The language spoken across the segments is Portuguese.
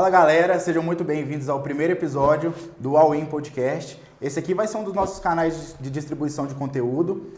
Fala galera, sejam muito bem-vindos ao primeiro episódio do All In Podcast. Esse aqui vai ser um dos nossos canais de distribuição de conteúdo,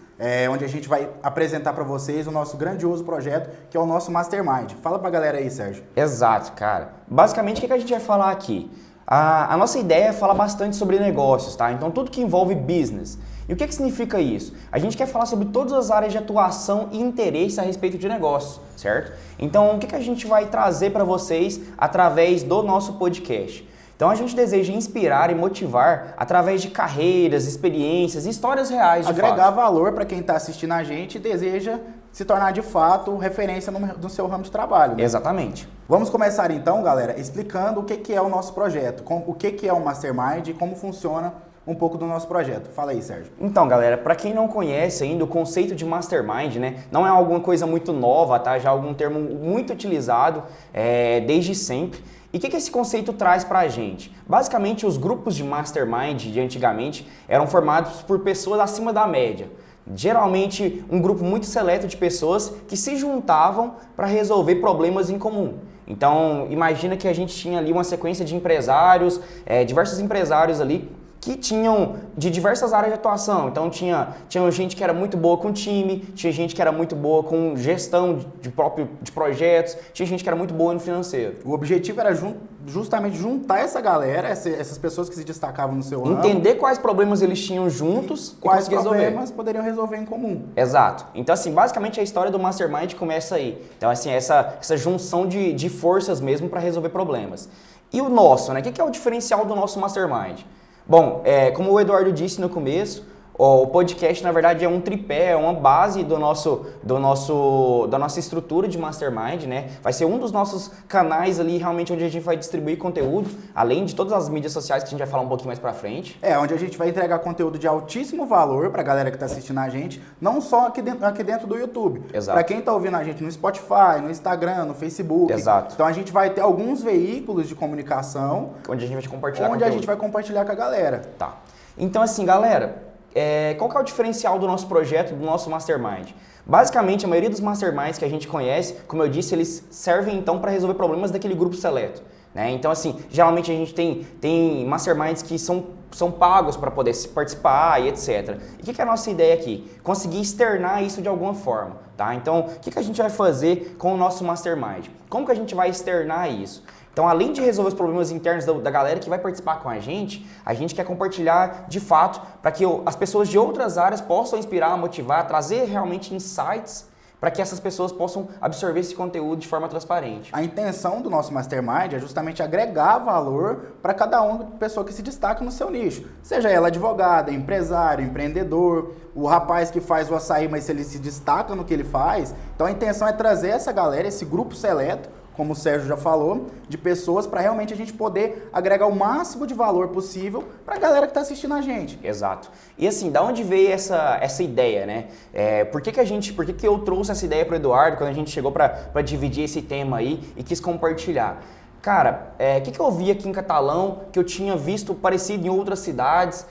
onde a gente vai apresentar para vocês o nosso grandioso projeto, que é o nosso Mastermind. Fala pra galera aí, Sérgio. Exato, cara. Basicamente, o que a gente vai falar aqui? A nossa ideia é falar bastante sobre negócios, tá? Então, tudo que envolve business. E o que significa isso? A gente quer falar sobre todas as áreas de atuação e interesse a respeito de negócios, certo? Então, o que a gente vai trazer para vocês através do nosso podcast? Então, a gente deseja inspirar e motivar através de carreiras, experiências e histórias reais, de agregar fato. valor para quem está assistindo a gente e deseja se tornar de fato referência no seu ramo de trabalho. Né? Exatamente. Vamos começar então, galera, explicando o que é o nosso projeto, o que é o Mastermind e como funciona um pouco do nosso projeto. Fala aí, Sérgio. Então, galera, para quem não conhece ainda o conceito de Mastermind, né, não é alguma coisa muito nova, tá? Já é algum termo muito utilizado desde sempre. E o que esse conceito traz para a gente? Basicamente, os grupos de Mastermind de antigamente eram formados por pessoas acima da média. Geralmente, um grupo muito seleto de pessoas que se juntavam para resolver problemas em comum. Então, imagina que a gente tinha ali uma sequência de empresários, diversos empresários ali, que tinham de diversas áreas de atuação. Então tinha gente que era muito boa com time, tinha gente que era muito boa com gestão de projetos, tinha gente que era muito boa no financeiro. O objetivo era justamente juntar essa galera, essas pessoas que se destacavam no seu ramo. Entender quais problemas eles tinham juntos e quais conseguir resolver. problemas poderiam resolver em comum. Exato. Então assim, basicamente a história do Mastermind começa aí. Então assim, essa junção de forças mesmo para resolver problemas. E o nosso, né? O que é o diferencial do nosso Mastermind? Bom, como o Eduardo disse no começo, o podcast na verdade é um tripé, é uma base da nossa estrutura de Mastermind, né? Vai ser um dos nossos canais ali realmente onde a gente vai distribuir conteúdo, além de todas as mídias sociais que a gente vai falar um pouquinho mais pra frente. Onde a gente vai entregar conteúdo de altíssimo valor pra galera que tá assistindo a gente, não só aqui dentro do YouTube. Exato. Pra quem tá ouvindo a gente no Spotify, no Instagram, no Facebook. Exato. Então a gente vai ter alguns veículos de comunicação onde a gente vai compartilhar onde conteúdo. A gente vai compartilhar com a galera. Tá. Então assim, galera, qual que é o diferencial do nosso projeto, do nosso Mastermind? Basicamente, a maioria dos Masterminds que a gente conhece, como eu disse, eles servem então para resolver problemas daquele grupo seleto. Né? Então assim, geralmente a gente tem Masterminds que são pagos para poder participar e etc. E o que é a nossa ideia aqui? Conseguir externar isso de alguma forma. Tá? Então, o que a gente vai fazer com o nosso Mastermind? Como que a gente vai externar isso? Então, além de resolver os problemas internos da galera que vai participar com a gente quer compartilhar de fato para que as pessoas de outras áreas possam inspirar, motivar, trazer realmente insights para que essas pessoas possam absorver esse conteúdo de forma transparente. A intenção do nosso Mastermind é justamente agregar valor para cada uma pessoa que se destaca no seu nicho. Seja ela advogada, empresário, empreendedor, o rapaz que faz o açaí, mas se ele se destaca no que ele faz. Então a intenção é trazer essa galera, esse grupo seleto, como o Sérgio já falou, de pessoas para realmente a gente poder agregar o máximo de valor possível para a galera que está assistindo a gente. Exato. E assim, da onde veio essa ideia, né? Por que eu trouxe essa ideia para o Eduardo quando a gente chegou para dividir esse tema aí e quis compartilhar? Cara, o que eu vi aqui em Catalão, que eu tinha visto parecido em outras cidades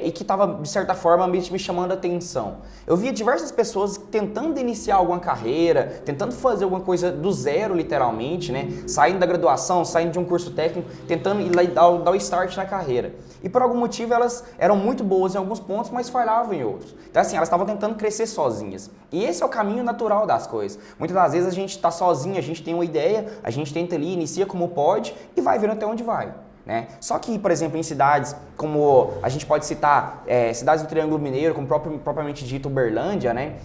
e que estava, de certa forma, me chamando a atenção. Eu via diversas pessoas tentando iniciar alguma carreira, tentando fazer alguma coisa do zero, literalmente, né? Saindo da graduação, saindo de um curso técnico, tentando ir lá e dar o start na carreira. E por algum motivo elas eram muito boas em alguns pontos, mas falhavam em outros. Então assim, elas estavam tentando crescer sozinhas. E esse é o caminho natural das coisas. Muitas das vezes a gente está sozinho, a gente tem uma ideia, a gente tenta ali, inicia como pode e vai vendo até onde vai. Né? Só que, por exemplo, em cidades como a gente pode citar cidades do Triângulo Mineiro, como propriamente dito Uberlândia, né?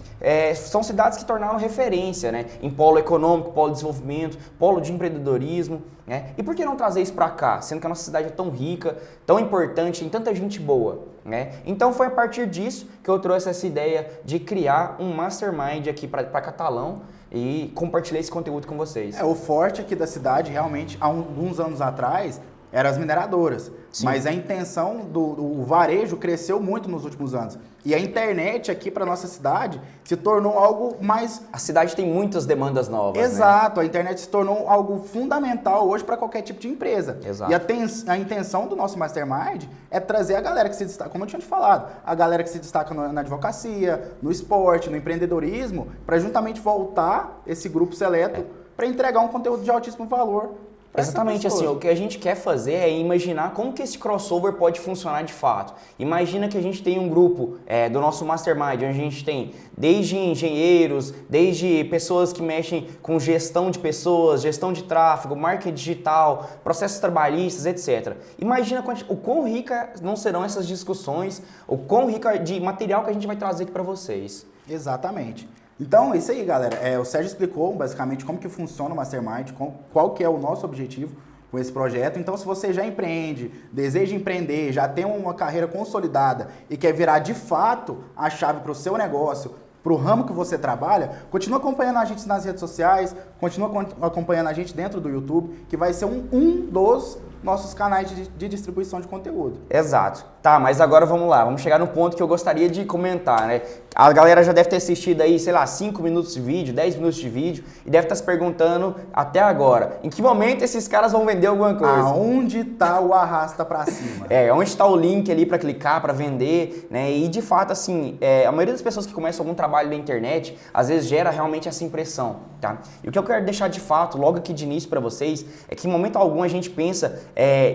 São cidades que tornaram referência, né? Em polo econômico, polo de desenvolvimento, polo de empreendedorismo. Né? E por que não trazer isso para cá, sendo que a nossa cidade é tão rica, tão importante, tem tanta gente boa? Né? Então foi a partir disso que eu trouxe essa ideia de criar um Mastermind aqui para Catalão e compartilhar esse conteúdo com vocês. O forte aqui da cidade, realmente, há alguns anos atrás, eram as mineradoras. Sim. Mas a intenção do varejo cresceu muito nos últimos anos. E a internet aqui para nossa cidade se tornou algo mais... A cidade tem muitas demandas novas, Exato, né? A internet se tornou algo fundamental hoje para qualquer tipo de empresa. Exato. E a intenção do nosso Mastermind é trazer a galera que se destaca, como eu tinha te falado, a galera que se destaca na advocacia, no esporte, no empreendedorismo, para justamente voltar esse grupo seleto para entregar um conteúdo de altíssimo valor pra essa Exatamente pessoa. assim, o que a gente quer fazer é imaginar como que esse crossover pode funcionar de fato. Imagina que a gente tem um grupo do nosso Mastermind, onde a gente tem desde engenheiros, desde pessoas que mexem com gestão de pessoas, gestão de tráfego, marketing digital, processos trabalhistas, etc. Imagina o quão rica não serão essas discussões, o quão rica de material que a gente vai trazer aqui para vocês. Exatamente. Então, isso aí, galera. O Sérgio explicou basicamente como que funciona o Mastermind, qual que é o nosso objetivo com esse projeto. Então, se você já empreende, deseja empreender, já tem uma carreira consolidada e quer virar de fato a chave para o seu negócio, para o ramo que você trabalha, continua acompanhando a gente nas redes sociais, continua acompanhando a gente dentro do YouTube, que vai ser um dos nossos canais de distribuição de conteúdo. Exato. Tá, mas agora vamos lá, vamos chegar no ponto que eu gostaria de comentar, né? A galera já deve ter assistido aí, sei lá, 5 minutos de vídeo, 10 minutos de vídeo e deve estar se perguntando até agora, em que momento esses caras vão vender alguma coisa? Aonde tá o arrasta pra cima? Onde está o link ali para clicar, para vender, né? E de fato, assim, a maioria das pessoas que começam algum trabalho na internet, às vezes gera realmente essa impressão, tá? E o que eu quero deixar de fato, logo aqui de início para vocês, é que em momento algum a gente pensa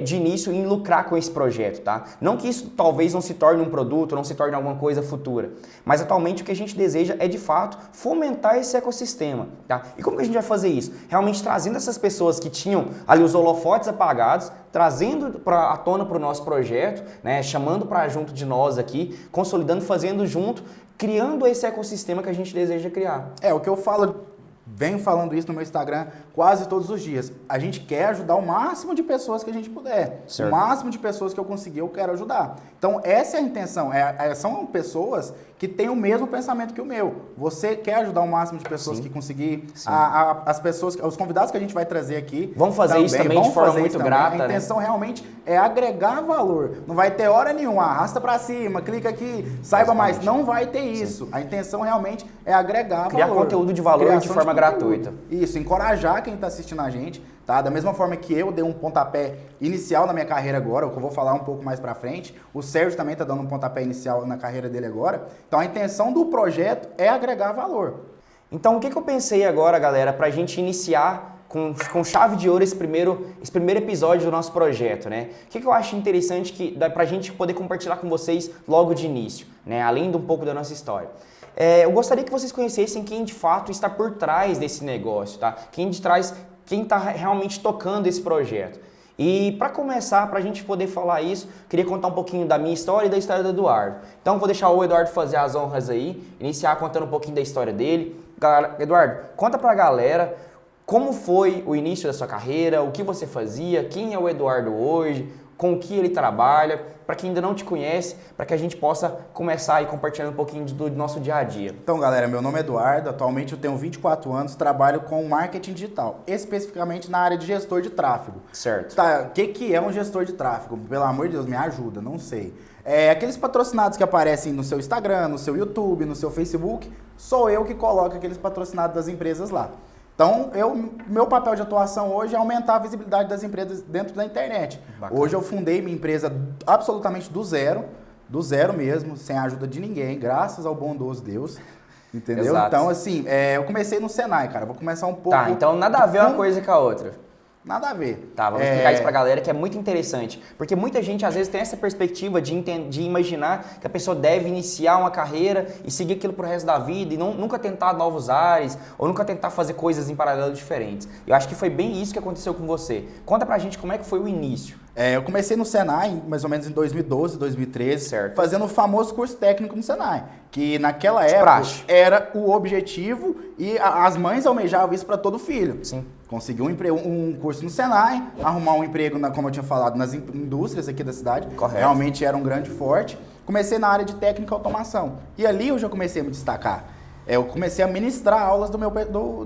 de início em lucrar com esse projeto, tá? Não que isso talvez não se torne um produto, não se torne alguma coisa futura, mas atualmente o que a gente deseja é de fato fomentar esse ecossistema, tá? E como que a gente vai fazer isso? Realmente trazendo essas pessoas que tinham ali os holofotes apagados, trazendo à tona para o nosso projeto, né? Chamando para junto de nós aqui, consolidando, fazendo junto, criando esse ecossistema que a gente deseja criar. O que eu venho falando isso no meu Instagram quase todos os dias. A gente quer ajudar o máximo de pessoas que a gente puder. Certo. O máximo de pessoas que eu conseguir, eu quero ajudar. Então, essa é a intenção. São pessoas que têm o mesmo pensamento que o meu. Você quer ajudar o máximo de pessoas que conseguir. As pessoas, os convidados que a gente vai trazer aqui. Vamos fazer isso também de forma muito grata. A intenção realmente é agregar valor. Não vai ter hora nenhuma. Arrasta pra cima, clica aqui, saiba mais. Não vai ter isso. Sim. A intenção realmente é agregar Criar valor. Conteúdo de valor de forma gratuita. Isso, encorajar quem está assistindo a gente, tá? Da mesma forma que eu dei um pontapé inicial na minha carreira agora, o que eu vou falar um pouco mais pra frente, o Sérgio também está dando um pontapé inicial na carreira dele agora. Então a intenção do projeto é agregar valor. Então o que eu pensei agora, galera, pra gente iniciar com chave de ouro esse primeiro episódio do nosso projeto, né? O que eu acho interessante que dá pra gente poder compartilhar com vocês logo de início, né? Além de um pouco da nossa história. Eu gostaria que vocês conhecessem quem de fato está por trás desse negócio, tá? Quem está realmente tocando esse projeto. E para começar, para a gente poder falar isso, queria contar um pouquinho da minha história e da história do Eduardo. Então vou deixar o Eduardo fazer as honras aí, iniciar contando um pouquinho da história dele. Eduardo, conta pra galera como foi o início da sua carreira, o que você fazia, quem é o Eduardo hoje, com o que ele trabalha, para quem ainda não te conhece, para que a gente possa começar aí compartilhando um pouquinho do nosso dia a dia. Então, galera, meu nome é Eduardo, atualmente eu tenho 24 anos, trabalho com marketing digital, especificamente na área de gestor de tráfego. Certo. Tá, o que é um gestor de tráfego? Pelo amor de Deus, me ajuda, não sei. Aqueles patrocinados que aparecem no seu Instagram, no seu YouTube, no seu Facebook, sou eu que coloco aqueles patrocinados das empresas lá. Então, meu papel de atuação hoje é aumentar a visibilidade das empresas dentro da internet. Bacana. Hoje eu fundei minha empresa absolutamente do zero mesmo, sem a ajuda de ninguém, graças ao bondoso Deus. Entendeu? Exato. Então, assim, eu comecei no Senai, cara. Vou começar um pouco... Tá, então nada a ver uma coisa com a outra. Nada a ver. Tá, vamos explicar isso pra galera que é muito interessante. Porque muita gente às vezes tem essa perspectiva de imaginar que a pessoa deve iniciar uma carreira e seguir aquilo pro resto da vida e nunca tentar novos ares ou nunca tentar fazer coisas em paralelo diferentes. Eu acho que foi bem isso que aconteceu com você. Conta pra gente como é que foi o início. Eu comecei no Senai, mais ou menos em 2012, 2013, certo. Fazendo o famoso curso técnico no Senai, que naquela época era o objetivo e as mães almejavam isso para todo filho. Sim. Conseguir um curso no Senai, arrumar um emprego, como eu tinha falado, nas indústrias aqui da cidade. Correto. Realmente era um grande forte. Comecei na área de técnica e automação. E ali eu já comecei a me destacar. Eu comecei a ministrar aulas do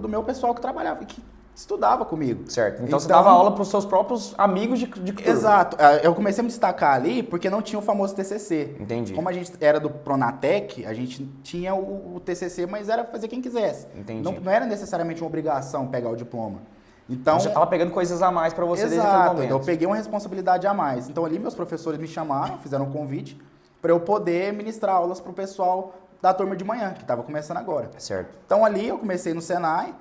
meu pessoal que trabalhava, que estudava comigo. Certo. Então você dava aula para os seus próprios amigos de turma. Exato. Eu comecei a me destacar ali porque não tinha o famoso TCC. Entendi. Como a gente era do Pronatec, a gente tinha o TCC, mas era fazer quem quisesse. Entendi. Não era necessariamente uma obrigação pegar o diploma. Então, você estava pegando coisas a mais para você desde aquele exato. momento. Eu peguei uma responsabilidade a mais. Então ali meus professores me chamaram, fizeram um convite para eu poder ministrar aulas para o pessoal da turma de manhã, que estava começando agora. Certo. Então ali eu comecei no Senai,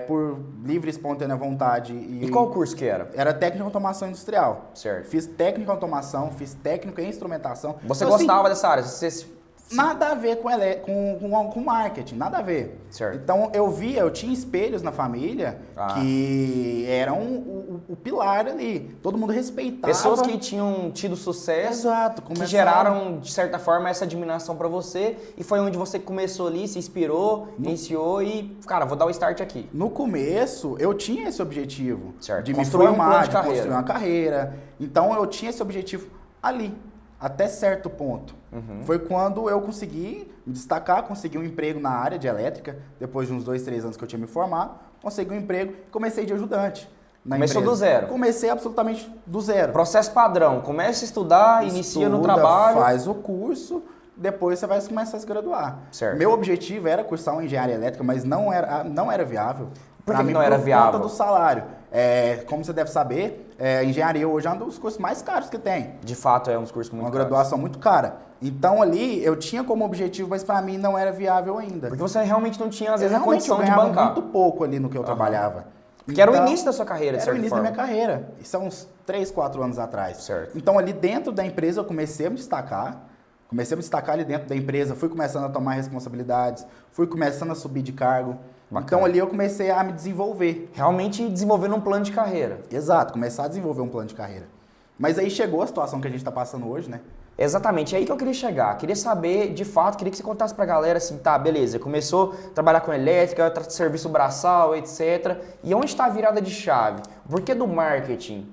por livre e espontânea vontade. E qual curso que era? Era técnico em automação industrial. Certo. Fiz técnico em automação, fiz técnico em instrumentação. Você então, gostava assim, dessa área? Você... nada a ver com marketing, nada a ver. Certo. Então eu tinha espelhos na família que eram o pilar ali. Todo mundo respeitava. Pessoas que tinham tido sucesso, exato, que geraram, de certa forma, essa admiração pra você. E foi onde você começou ali, se inspirou, iniciou e, cara, vou dar o start aqui. No começo, eu tinha esse objetivo Certo. de Construir me formar, de carreira. construir uma carreira. Então eu tinha esse objetivo ali, até certo ponto. Foi quando eu consegui me destacar, consegui um emprego na área de elétrica, depois de uns 2, 3 anos que eu tinha me formado, consegui um emprego e comecei de ajudante na Começou empresa. do zero? Comecei absolutamente do zero. Processo padrão, começa a estudar, inicia no trabalho. Faz o curso, depois você vai começar a se graduar. Certo. Meu objetivo era cursar uma engenharia elétrica, mas não era viável. Por Pra que mim, não era por viável? conta do salário. Como você deve saber, engenharia hoje é um dos cursos mais caros que tem. De fato, é um curso muito Uma caro. graduação muito cara. Então ali eu tinha como objetivo, mas pra mim não era viável ainda. Porque você realmente não tinha, às vezes, a Realmente condição eu de ganhava bancar. muito pouco ali no que eu trabalhava. Porque era o Então, início da sua carreira, de era o certa início forma. da minha carreira. Isso há uns 3, 4 anos atrás. Certo. Então ali dentro da empresa eu comecei a me destacar. Comecei a me destacar ali dentro da empresa, fui começando a tomar responsabilidades, fui começando a subir de cargo. Bacana. Então ali eu comecei a me desenvolver. Realmente desenvolvendo um plano de carreira. Exato, começar a desenvolver um plano de carreira. Mas aí chegou a situação que a gente está passando hoje, né? Exatamente, é aí que eu queria chegar. Queria saber, de fato, queria que você contasse pra galera assim, tá, beleza, começou a trabalhar com elétrica, serviço braçal, etc. E onde está a virada de chave? Por que do marketing?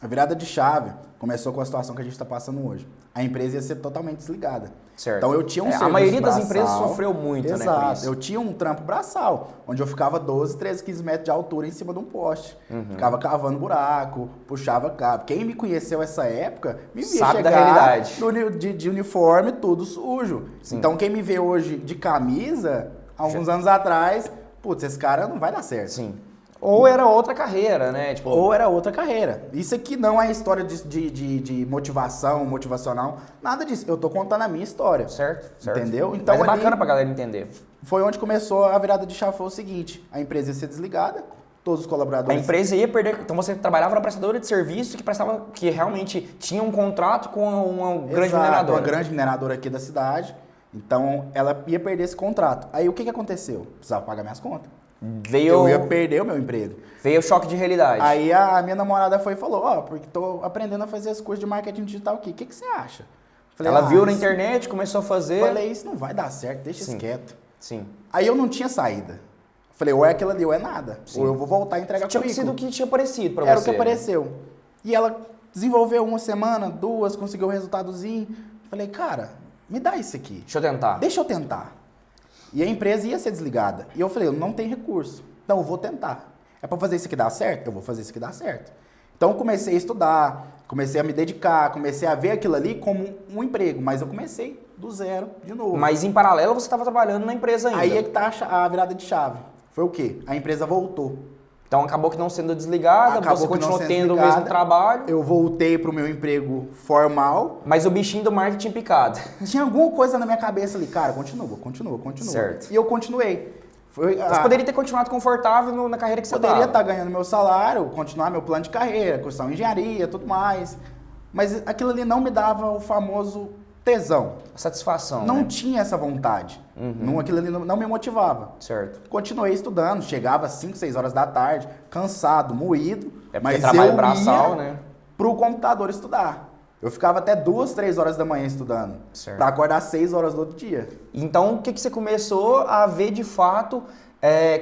A virada de chave começou com a situação que a gente está passando hoje. A empresa ia ser totalmente desligada. Certo. Então eu tinha um serviço a maioria das braçal, empresas sofreu muito, né, com exato, isso. eu tinha um trampo braçal, onde eu ficava 12, 13, 15 metros de altura em cima de um poste. Ficava cavando buraco, puxava cabo. Quem me conheceu essa época, me via Sabe da chegar realidade. de uniforme, tudo sujo. Sim. Então quem me vê hoje de camisa, há alguns anos atrás, putz, esse cara não vai dar certo. Sim. Ou era outra carreira, né? Tipo... Ou era outra carreira. Isso aqui não é história de motivação, motivacional, nada disso. Eu tô contando a minha história. Certo, certo. Entendeu? Então, mas é ali bacana pra galera entender. foi onde começou a virada de chave, foi o seguinte, a empresa ia ser desligada, todos os A colaboradores... empresa ia perder... Então você trabalhava na prestadora de serviço que realmente tinha um contrato com uma grande Exato, mineradora. uma grande mineradora aqui da cidade. Então, ela ia perder esse contrato. Aí, o que aconteceu? Precisava pagar minhas contas. Eu ia perder o meu emprego. Veio o choque de realidade. Aí a minha namorada foi e falou, porque tô aprendendo a fazer esse curso de marketing digital aqui. O que você acha? Falei, Ela viu na isso- internet, começou a fazer. Falei, isso não vai dar certo, deixa Sim. isso quieto. Sim. Aí eu não tinha saída. Falei, ou é aquilo ali ou é nada. Sim. Ou eu vou voltar e entregar Tinha currículo. sido o que tinha aparecido pra Era você. o que apareceu. E ela desenvolveu uma semana, 2, conseguiu um resultadozinho. Falei, cara, me dá isso aqui. Deixa eu tentar. Deixa eu tentar. E a empresa ia ser desligada. E eu falei, eu não tenho recurso. Então eu vou tentar. É pra fazer isso aqui dar certo? Eu vou fazer isso aqui dar certo. Então eu comecei a estudar, comecei a me dedicar, comecei a ver aquilo ali como um emprego. Mas eu comecei do zero de novo. Mas em paralelo você estava trabalhando na empresa ainda. Aí é que tá a virada de chave. Foi o quê? A empresa voltou. Então acabou que não sendo desligada, Acabou você que não continuou sendo tendo o desligada. mesmo trabalho, Eu voltei pro meu emprego formal. mas o bichinho do marketing picado. Tinha alguma coisa na minha cabeça ali, cara, continua. Certo. E eu continuei. Você poderia ter continuado confortável na carreira que você Poderia estava. estar ganhando meu salário, continuar meu plano de carreira, cursar uma engenharia, tudo mais. Mas aquilo ali não me dava o famoso tesão. Satisfação, Não né? tinha essa vontade. Aquilo ali não me motivava. Certo. Continuei estudando, chegava às 5, 6 horas da tarde, cansado, moído. É porque mas trabalho eu braçal, ia né? pro computador estudar. Eu ficava até 2, 3 horas da manhã estudando. Certo. Pra acordar às 6 horas do outro dia. Então, o que você começou a ver de fato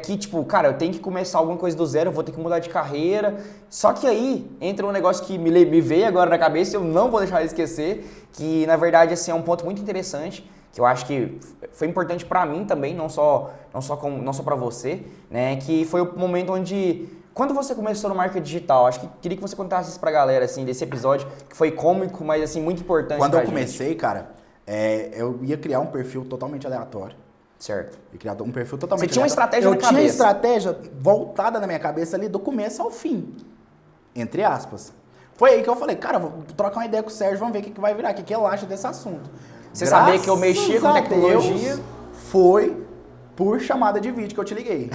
que, tipo, cara, eu tenho que começar alguma coisa do zero, eu vou ter que mudar de carreira. Só que aí entra um negócio que me veio agora na cabeça e eu não vou deixar de esquecer, que na verdade assim, é um ponto muito interessante, que eu acho que foi importante pra mim também, não só para você, né? Que foi o momento onde... Quando você começou no marketing digital, acho que queria que você contasse isso pra galera, assim, desse episódio, que foi cômico, mas assim, muito importante Quando pra eu gente. comecei, cara, eu ia criar um perfil totalmente aleatório. Certo. Eu ia criar um perfil totalmente Você tinha uma aleatório. estratégia na Eu tinha cabeça. estratégia voltada na minha cabeça ali do começo ao fim. Entre aspas. Foi aí que eu falei, cara, vou trocar uma ideia com o Sérgio, vamos ver o que vai virar, o que ele acha desse assunto. Você sabia que eu mexia com Graças a tecnologia? Deus, foi por chamada de vídeo que eu te liguei.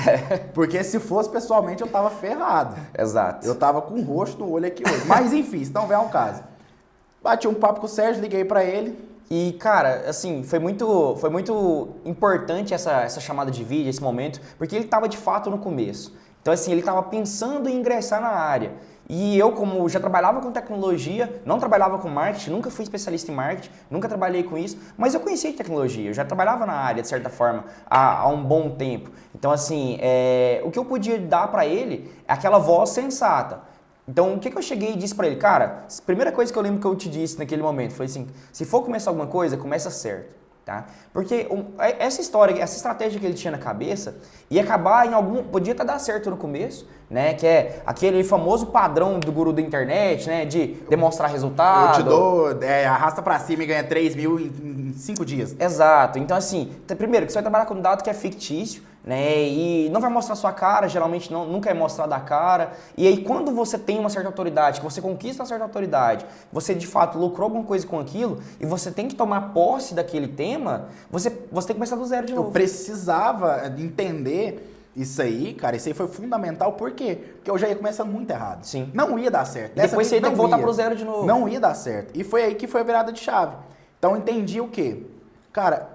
Porque se fosse pessoalmente, eu tava ferrado. Exato. Eu tava com o rosto no olho aqui hoje. Mas enfim, então vem um caso. Bati um papo com o Sérgio, liguei pra ele. E, cara, assim, foi muito importante essa chamada de vídeo, esse momento, porque ele estava de fato no começo. Então, assim, ele estava pensando em ingressar na área. E eu, como já trabalhava com tecnologia, não trabalhava com marketing, nunca fui especialista em marketing, nunca trabalhei com isso, mas eu conhecia de tecnologia, eu já trabalhava na área, de certa forma, há um bom tempo. Então, assim, o que eu podia dar para ele é aquela voz sensata. Então, o que eu cheguei e disse pra ele? Cara, a primeira coisa que eu lembro que eu te disse naquele momento foi assim, se for começar alguma coisa, começa certo, tá? Porque essa história, essa estratégia que ele tinha na cabeça ia acabar podia até dar certo no começo, né? Que é aquele famoso padrão do guru da internet, né? De demonstrar resultado. Eu te dou, arrasta pra cima e ganha 3 mil em 5 dias. Exato. Então, assim, primeiro, que você vai trabalhar com um dado que é fictício, né? E não vai mostrar sua cara, geralmente nunca é mostrada a cara. E aí, quando você tem uma certa autoridade, que você conquista uma certa autoridade, você de fato lucrou alguma coisa com aquilo, e você tem que tomar posse daquele tema, você tem que começar do zero de novo. Eu precisava entender isso aí, cara. Isso aí foi fundamental. Por quê? Porque eu já ia começando muito errado. Sim. Não ia dar certo. E depois você ia ter que voltar pro zero de novo. Não ia dar certo. E foi aí que foi a virada de chave. Então, eu entendi o quê? Cara,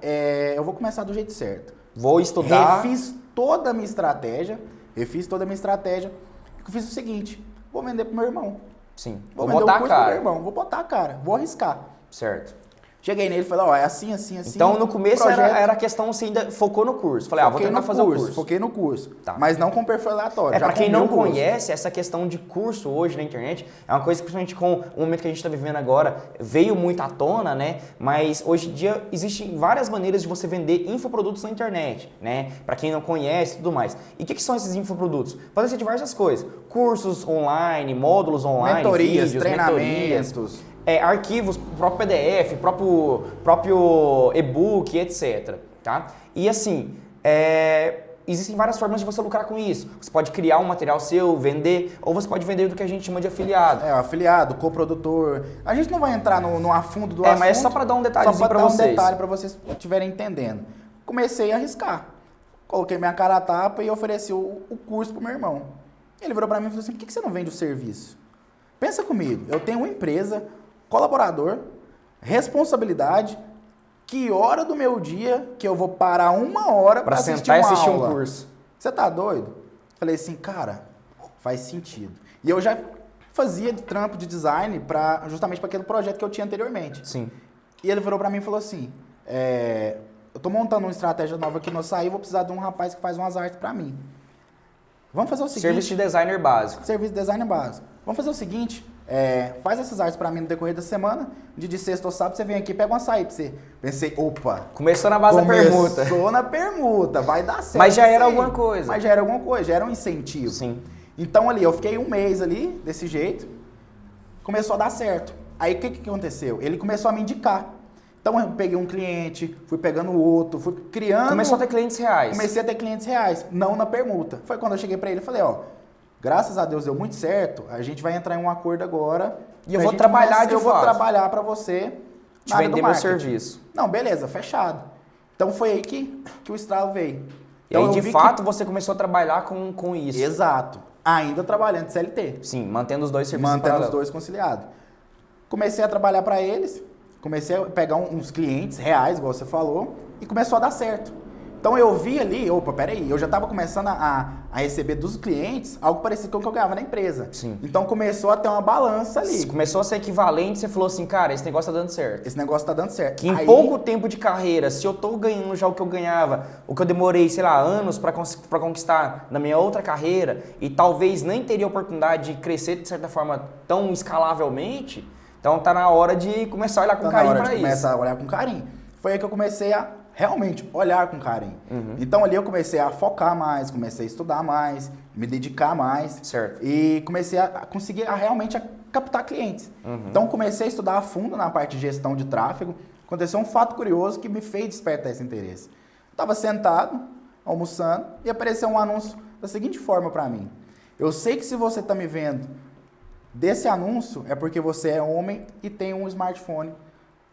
eu vou começar do jeito certo. Vou estudar. Refiz toda a minha estratégia. Eu fiz o seguinte: vou vender pro meu irmão. Sim. Vou vou vender botar o curso a pro meu cara. irmão. Vou botar a cara. Vou arriscar. Certo. Cheguei nele e falei, ó, é assim, assim, assim. Então, no começo projeto, era a questão, você ainda focou no curso. Falei, vou tentar fazer o curso. Foquei no curso, Tá. mas não com perfil aleatório. Pra quem com não meu gosto. conhece, essa questão de curso hoje na internet é uma coisa que, principalmente com o momento que a gente está vivendo agora, veio muito à tona, né? Mas hoje em dia existem várias maneiras de você vender infoprodutos na internet, né? Pra quem não conhece e tudo mais. E o que são esses infoprodutos? Podem ser diversas coisas. Cursos online, módulos online, mentorias, vídeos, treinamentos. Arquivos, próprio PDF, próprio e-book, etc. Tá? E assim, existem várias formas de você lucrar com isso. Você pode criar um material seu, vender, ou você pode vender do que a gente chama de afiliado. Afiliado, coprodutor. A gente não vai entrar no afundo do assunto. Mas é só para dar um detalhezinho para vocês. Só para dar um detalhe para vocês estiverem entendendo. Comecei a arriscar. Coloquei minha cara a tapa e ofereci o curso pro meu irmão. Ele virou para mim e falou assim, por que você não vende o serviço? Pensa comigo, eu tenho uma empresa, colaborador, responsabilidade, que hora do meu dia que eu vou parar 1 hora para sentar e assistir aula? um curso? Você tá doido? Falei assim, cara, faz sentido. E eu já fazia de trampo de design justamente para aquele projeto que eu tinha anteriormente. Sim. E ele virou para mim e falou assim, eu tô montando uma estratégia nova aqui no Açaí, vou precisar de um rapaz que faz umas artes para mim. Vamos fazer o seguinte... Serviço de designer básico. Serviço de design básico. Vamos fazer o seguinte, faz essas artes pra mim no decorrer da semana, de sexta ou sábado, você vem aqui e pega um açaí pra você. Pensei, opa. Começou na base da permuta. Começou na permuta, vai dar certo. Mas já era alguma coisa. Mas já era alguma coisa, já era um incentivo. Sim. Então ali, eu fiquei 1 mês ali, desse jeito, começou a dar certo. Aí o que aconteceu? Ele começou a me indicar. Então eu peguei um cliente, fui pegando outro, fui criando... Começou a ter clientes reais. Comecei a ter clientes reais, não na permuta. Foi quando eu cheguei pra ele e falei, ó, graças a Deus deu muito certo, a gente vai entrar em um acordo agora. E eu vou trabalhar de fato. Eu vou trabalhar pra você te vender meu serviço. Não, beleza, fechado. Então foi aí que o estralo veio. E Então, aí, de fato, você começou a trabalhar com isso. Exato. Ainda trabalhando de CLT. Sim, mantendo os dois serviços mantendo os dois conciliados. Comecei a trabalhar pra eles, comecei a pegar uns clientes reais, igual você falou, e começou a dar certo. Então eu vi ali, opa, peraí, eu já estava começando a receber dos clientes algo parecido com o que eu ganhava na empresa. Sim. Então começou a ter uma balança ali. Começou a ser equivalente, você falou assim, cara, esse negócio tá dando certo. Esse negócio tá dando certo. Que em pouco tempo de carreira, se eu tô ganhando já o que eu ganhava, o que eu demorei, sei lá, anos para conquistar na minha outra carreira, e talvez nem teria oportunidade de crescer de certa forma tão escalavelmente, então tá na hora de começar a olhar com carinho para isso. Começar a olhar com carinho. Foi aí que eu comecei a realmente olhar com carinho. Uhum. Então ali eu comecei a focar mais, comecei a estudar mais, me dedicar mais. Certo. E comecei a conseguir realmente a captar clientes. Uhum. Então comecei a estudar a fundo na parte de gestão de tráfego. Aconteceu um fato curioso que me fez despertar esse interesse. Estava sentado, almoçando, e apareceu um anúncio da seguinte forma para mim. Eu sei que se você está me vendo desse anúncio, é porque você é homem e tem um smartphone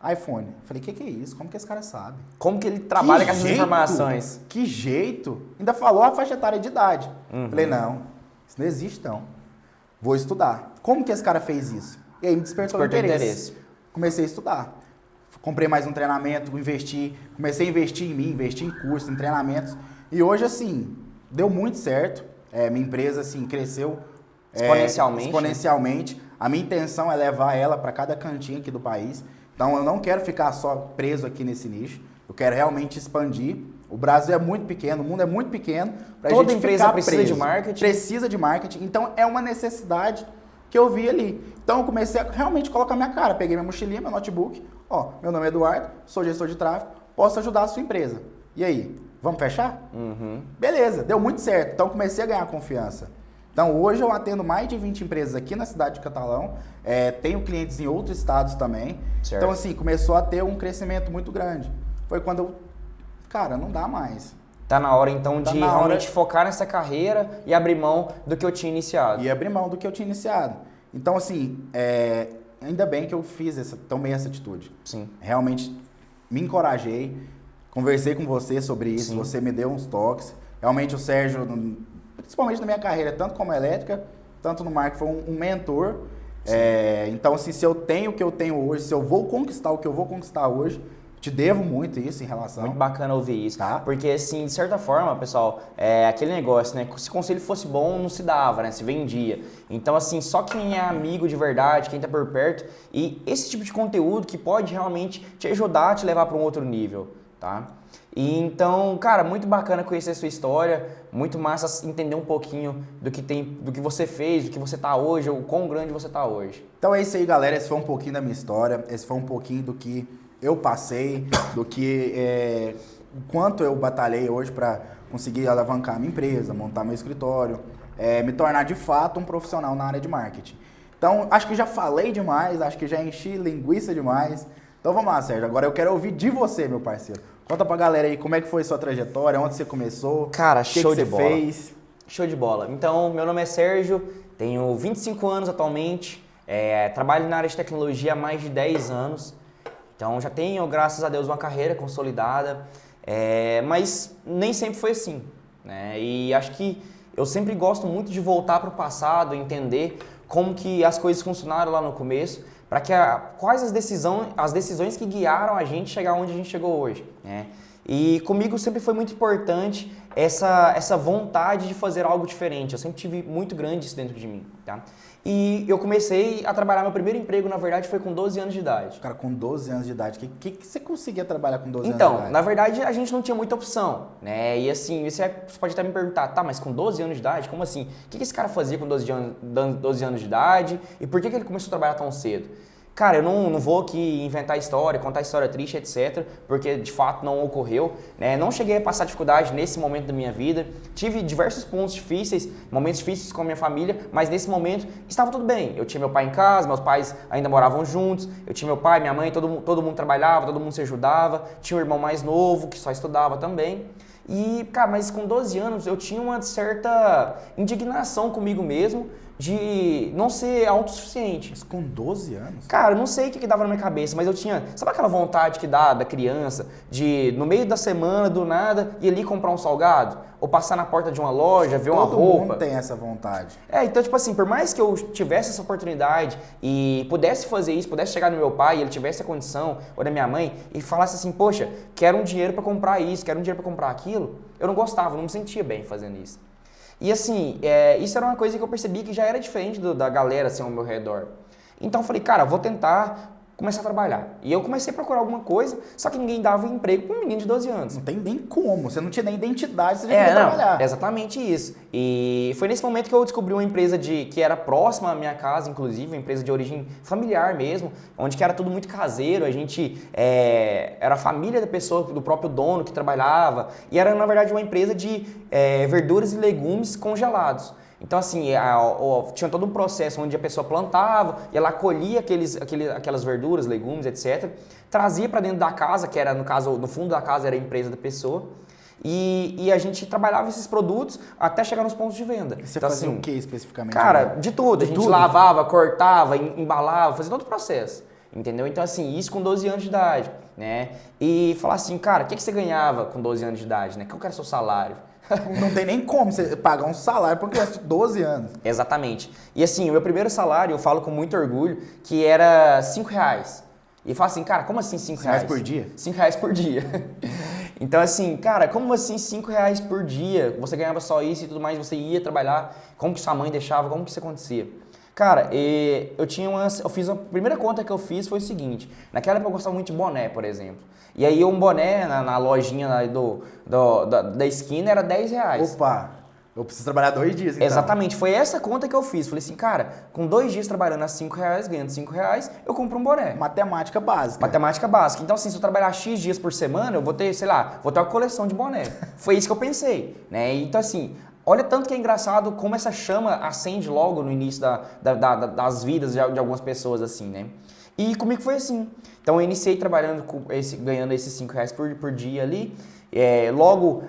iPhone. Falei, que é isso? Como que esse cara sabe? Como que ele trabalha com essas jeito? informações? Que jeito? Ainda falou a faixa etária de idade. Falei, não, isso não existe não. Vou estudar. Como que esse cara fez isso? E aí me despertou o interesse. Comecei a estudar. Comprei mais um treinamento, comecei a investir em mim, investir em cursos, em treinamentos. E hoje, assim, deu muito certo. Minha empresa, assim, cresceu exponencialmente. A minha intenção é levar ela para cada cantinho aqui do país. Então, eu não quero ficar só preso aqui nesse nicho. Eu quero realmente expandir. O Brasil é muito pequeno, o mundo é muito pequeno. Toda empresa precisa de marketing. Precisa de marketing. Então, é uma necessidade que eu vi ali. Então, eu comecei a realmente colocar minha cara. Peguei minha mochilinha, meu notebook. Ó, meu nome é Eduardo, sou gestor de tráfego, posso ajudar a sua empresa. E aí, vamos fechar? Beleza, deu muito certo. Então, comecei a ganhar confiança. Então, hoje eu atendo mais de 20 empresas aqui na cidade de Catalão. Tenho clientes em outros estados também. Certo. Então, assim, começou a ter um crescimento muito grande. Foi quando eu... Cara, não dá mais. Tá na hora, então, de realmente focar nessa carreira e abrir mão do que eu tinha iniciado. E abrir mão do que eu tinha iniciado. Então, assim, ainda bem que eu tomei essa atitude. Sim. Realmente me encorajei, conversei com você sobre isso, você me deu uns toques. Realmente o Sérgio, principalmente na minha carreira, tanto como elétrica, tanto no marketing, foi um mentor. Então, assim, se eu tenho o que eu tenho hoje, se eu vou conquistar o que eu vou conquistar hoje, te devo muito isso em relação... Muito bacana ouvir isso, tá? Porque, assim, de certa forma, pessoal, aquele negócio, né? Se o conselho fosse bom, não se dava, né? Se vendia. Então, assim, só quem é amigo de verdade, quem tá por perto, e esse tipo de conteúdo que pode realmente te ajudar a te levar para um outro nível, tá? E então, cara, muito bacana conhecer a sua história, muito massa entender um pouquinho do que você fez, do que você tá hoje, o quão grande você tá hoje. Então é isso aí, galera. Esse foi um pouquinho da minha história, esse foi um pouquinho do que eu passei, do que o quanto eu batalhei hoje para conseguir alavancar minha empresa, montar meu escritório, me tornar de fato um profissional na área de marketing. Então, acho que já falei demais, acho que já enchi linguiça demais. Então vamos lá, Sérgio. Agora eu quero ouvir de você, meu parceiro. Conta pra galera aí como é que foi a sua trajetória, onde você começou, cara, show de bola. Fez. Show de bola. Então, meu nome é Sérgio, tenho 25 anos atualmente, trabalho na área de tecnologia há mais de 10 anos. Então já tenho, graças a Deus, uma carreira consolidada, mas nem sempre foi assim, né? E acho que eu sempre gosto muito de voltar para o passado, entender como que as coisas funcionaram lá no começo, para que quais as decisões que guiaram a gente chegar onde a gente chegou hoje, né? E comigo sempre foi muito importante essa vontade de fazer algo diferente. Eu sempre tive muito grande isso dentro de mim, tá? E eu comecei a trabalhar, meu primeiro emprego, na verdade, foi com 12 anos de idade. Cara, com 12 anos de idade, o que você conseguia trabalhar com 12 anos de Então, idade? na verdade, a gente não tinha muita opção, né? E assim, você pode até me perguntar, tá, mas com 12 anos de idade, como assim? O que esse cara fazia com 12 anos de idade? E por que ele começou a trabalhar tão cedo? Cara, eu não vou aqui inventar história, contar história triste, etc., porque de fato não ocorreu, né? Não cheguei a passar dificuldade nesse momento da minha vida, tive diversos pontos difíceis, momentos difíceis com a minha família, mas nesse momento estava tudo bem. Eu tinha meu pai em casa, meus pais ainda moravam juntos, eu tinha meu pai, minha mãe, todo mundo trabalhava, todo mundo se ajudava, tinha um irmão mais novo que só estudava também. E, cara, mas com 12 anos eu tinha uma certa indignação comigo mesmo de não ser autossuficiente. Mas com 12 anos? Cara, eu não sei o que dava na minha cabeça, mas eu tinha... Sabe aquela vontade que dá da criança de, no meio da semana, do nada, ir ali comprar um salgado? Ou passar na porta de uma loja, ver uma roupa? Todo mundo tem essa vontade. Então, tipo assim, por mais que eu tivesse essa oportunidade e pudesse fazer isso, pudesse chegar no meu pai e ele tivesse a condição, ou na minha mãe, e falasse assim, poxa, quero um dinheiro pra comprar isso, quero um dinheiro pra comprar aquilo, eu não gostava, não me sentia bem fazendo isso. E assim, isso era uma coisa que eu percebi que já era diferente da galera assim ao meu redor. Então eu falei, cara, eu vou tentar começar a trabalhar. E eu comecei a procurar alguma coisa, só que ninguém dava emprego para um menino de 12 anos. Não tem nem como, você não tinha nem identidade, você já queria trabalhar. Exatamente isso. E foi nesse momento que eu descobri uma empresa que era próxima à minha casa, inclusive, uma empresa de origem familiar mesmo, onde que era tudo muito caseiro, a gente era a família da pessoa, do próprio dono que trabalhava, e era, na verdade, uma empresa de verduras e legumes congelados. Então, assim, tinha todo um processo onde a pessoa plantava, e ela colhia aquelas verduras, legumes, etc., trazia para dentro da casa, que era, no caso, no fundo da casa era a empresa da pessoa, e a gente trabalhava esses produtos até chegar nos pontos de venda. E você então, fazia assim, o que especificamente? Cara, de tudo. A gente lavava, cortava, embalava, fazia todo o processo. entendeu? Então, assim, isso com 12 anos de idade, né? E falar assim, cara, o que você ganhava com 12 anos de idade, né? Qual que era o seu salário? Não tem nem como você pagar um salário para uma criança de 12 anos. Exatamente. E assim, o meu primeiro salário, eu falo com muito orgulho, que era R$5. E fala assim, cara, como assim R$5? R$5 por dia? R$5 por dia. Então assim, cara, como assim R$5 por dia? Você ganhava só isso e tudo mais, você ia trabalhar, como que sua mãe deixava, como que isso acontecia? Cara, eu fiz a primeira conta que eu fiz foi o seguinte, naquela época eu gostava muito de boné, por exemplo. E aí um boné na lojinha da esquina era R$10. Opa, eu preciso trabalhar 2 dias, então. Exatamente, foi essa conta que eu fiz. Falei assim, cara, com 2 dias trabalhando a R$5, ganhando R$5, eu compro um boné. Matemática básica. Matemática básica. Então, assim, se eu trabalhar X dias por semana, eu vou ter, sei lá, vou ter uma coleção de boné. Foi isso que eu pensei, né? Então, assim, olha tanto que é engraçado como essa chama acende logo no início das vidas de algumas pessoas, assim, né? E comigo foi assim. Então, eu iniciei trabalhando, ganhando esses R$5 por dia ali. Logo,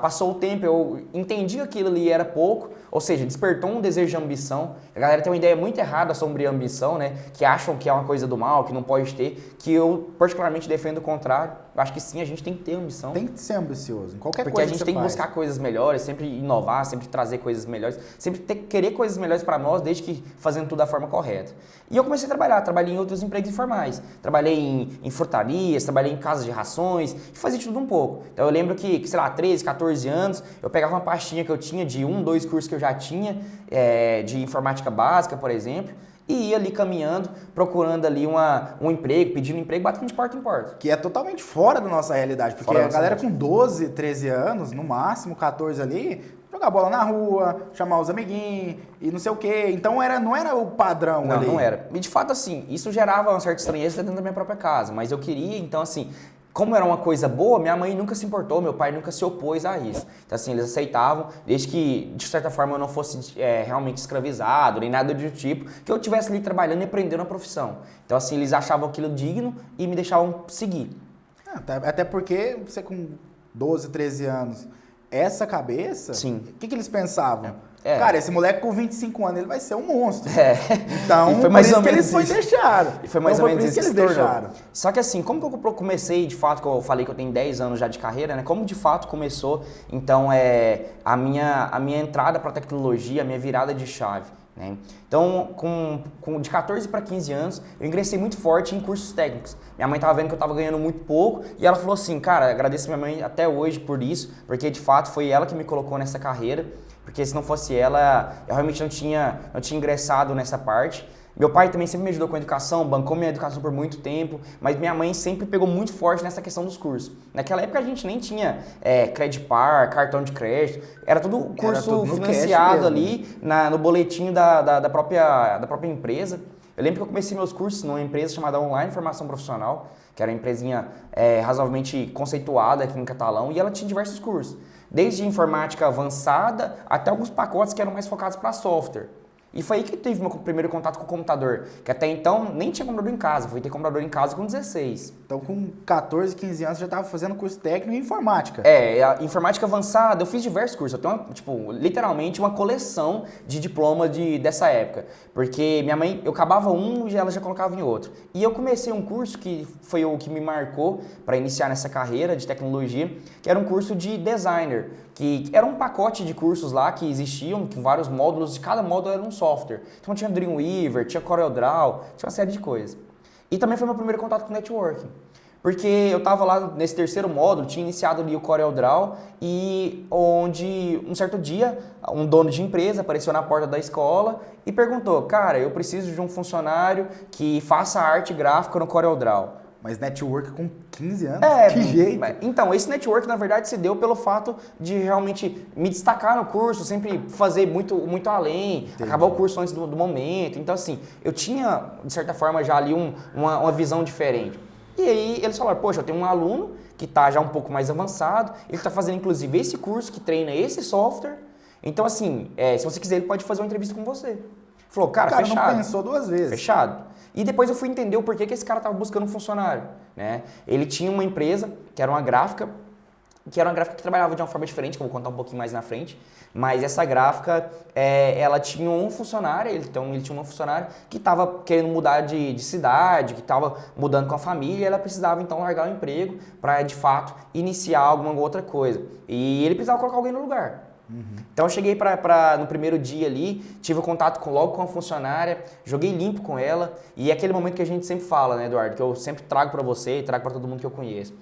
passou o tempo, eu entendi que aquilo ali era pouco, ou seja, despertou um desejo de ambição. A galera tem uma ideia muito errada sobre a ambição, né? Que acham que é uma coisa do mal, que não pode ter, que eu particularmente defendo o contrário. Eu acho que sim, a gente tem que ter ambição. Tem que ser ambicioso, em qualquer Porque coisa a gente que tem que faz. buscar coisas melhores, sempre inovar, sempre trazer coisas melhores, sempre querer coisas melhores para nós, desde que fazendo tudo da forma correta. E eu comecei a trabalhei em outros empregos informais. Trabalhei em frutarias, trabalhei em casas de rações, fazia de tudo um pouco. Então eu lembro que, sei lá, 13, 14 anos, eu pegava uma pastinha que eu tinha de 1, 2 cursos que eu já tinha, de informática básica, por exemplo, e ia ali caminhando, procurando ali um emprego, pedindo emprego, batendo de porta em porta. Que é totalmente fora da nossa realidade, porque a galera com 12, 13 anos, no máximo 14 ali, jogar bola na rua, chamar os amiguinhos e não sei o quê. Então não era o padrão ali. Não era. E de fato, assim, isso gerava uma certa estranheza dentro da minha própria casa, mas eu queria, então, assim, como era uma coisa boa, minha mãe nunca se importou, meu pai nunca se opôs a isso. Então, assim, eles aceitavam, desde que, de certa forma, eu não fosse realmente escravizado, nem nada do tipo, que eu estivesse ali trabalhando e aprendendo a profissão. Então, assim, eles achavam aquilo digno e me deixavam seguir. Até porque você com 12, 13 anos, essa cabeça, Sim. o que eles pensavam? Cara, esse moleque com 25 anos, ele vai ser um monstro. Então, e foi mais ou menos eles foi deixaram. E foi mais ou menos isso que eles deixaram. Só que assim, como que eu comecei, de fato, que eu falei que eu tenho 10 anos já de carreira, né? Como de fato começou, então, a minha entrada para a tecnologia, a minha virada de chave, né? Então, de 14 para 15 anos, eu ingressei muito forte em cursos técnicos. Minha mãe estava vendo que eu estava ganhando muito pouco e ela falou assim, cara, agradeço minha mãe até hoje por isso, porque de fato foi ela que me colocou nessa carreira, porque se não fosse ela, eu realmente não tinha ingressado nessa parte. Meu pai também sempre me ajudou com a educação, bancou minha educação por muito tempo, mas minha mãe sempre pegou muito forte nessa questão dos cursos. Naquela época a gente nem tinha Credipar, cartão de crédito, era tudo curso financiado ali no boletim da própria empresa. Eu lembro que eu comecei meus cursos numa empresa chamada Online Formação Profissional, que era uma empresinha razoavelmente conceituada aqui em Catalão, e ela tinha diversos cursos, desde informática avançada até alguns pacotes que eram mais focados para software. E foi aí que teve meu primeiro contato com o computador, que até então nem tinha computador em casa, fui ter computador em casa com 16. Então com 14, 15 anos já estava fazendo curso técnico em informática. A informática avançada, eu fiz diversos cursos, eu tenho literalmente uma coleção de diploma dessa época, porque minha mãe, eu acabava um e ela já colocava em outro. E eu comecei um curso que foi o que me marcou para iniciar nessa carreira de tecnologia, que era um curso de designer, que era um pacote de cursos lá que existiam, com vários módulos, e cada módulo era um software. Então tinha Dreamweaver, tinha CorelDRAW, tinha uma série de coisas. E também foi meu primeiro contato com networking, porque eu estava lá nesse terceiro módulo, tinha iniciado ali o CorelDRAW, e onde um certo dia um dono de empresa apareceu na porta da escola e perguntou, cara, eu preciso de um funcionário que faça arte gráfica no CorelDRAW. Mas network com 15 anos? Que jeito! Então, esse network, na verdade, se deu pelo fato de realmente me destacar no curso, sempre fazer muito, muito além, Entendi. Acabar o curso antes do momento. Então, assim, eu tinha, de certa forma, já ali uma visão diferente. E aí, eles falaram, poxa, eu tenho um aluno que está já um pouco mais avançado, ele está fazendo, inclusive, esse curso que treina esse software. Então, assim, se você quiser, ele pode fazer uma entrevista com você. Falou, cara, fechado. O cara não pensou 2 vezes. Fechado. E depois eu fui entender o porquê que esse cara estava buscando um funcionário, né? Ele tinha uma empresa, que era uma gráfica, que era uma gráfica que trabalhava de uma forma diferente, que eu vou contar um pouquinho mais na frente. Mas essa gráfica, ela tinha um funcionário, então ele tinha uma funcionária que estava querendo mudar de cidade, que estava mudando com a família, e ela precisava então largar o emprego para, de fato, iniciar alguma outra coisa. E ele precisava colocar alguém no lugar. Então eu cheguei no primeiro dia ali, tive contato logo com a funcionária, joguei limpo com ela, e é aquele momento que a gente sempre fala, né, Eduardo, que eu sempre trago para você e trago para todo mundo que eu conheço.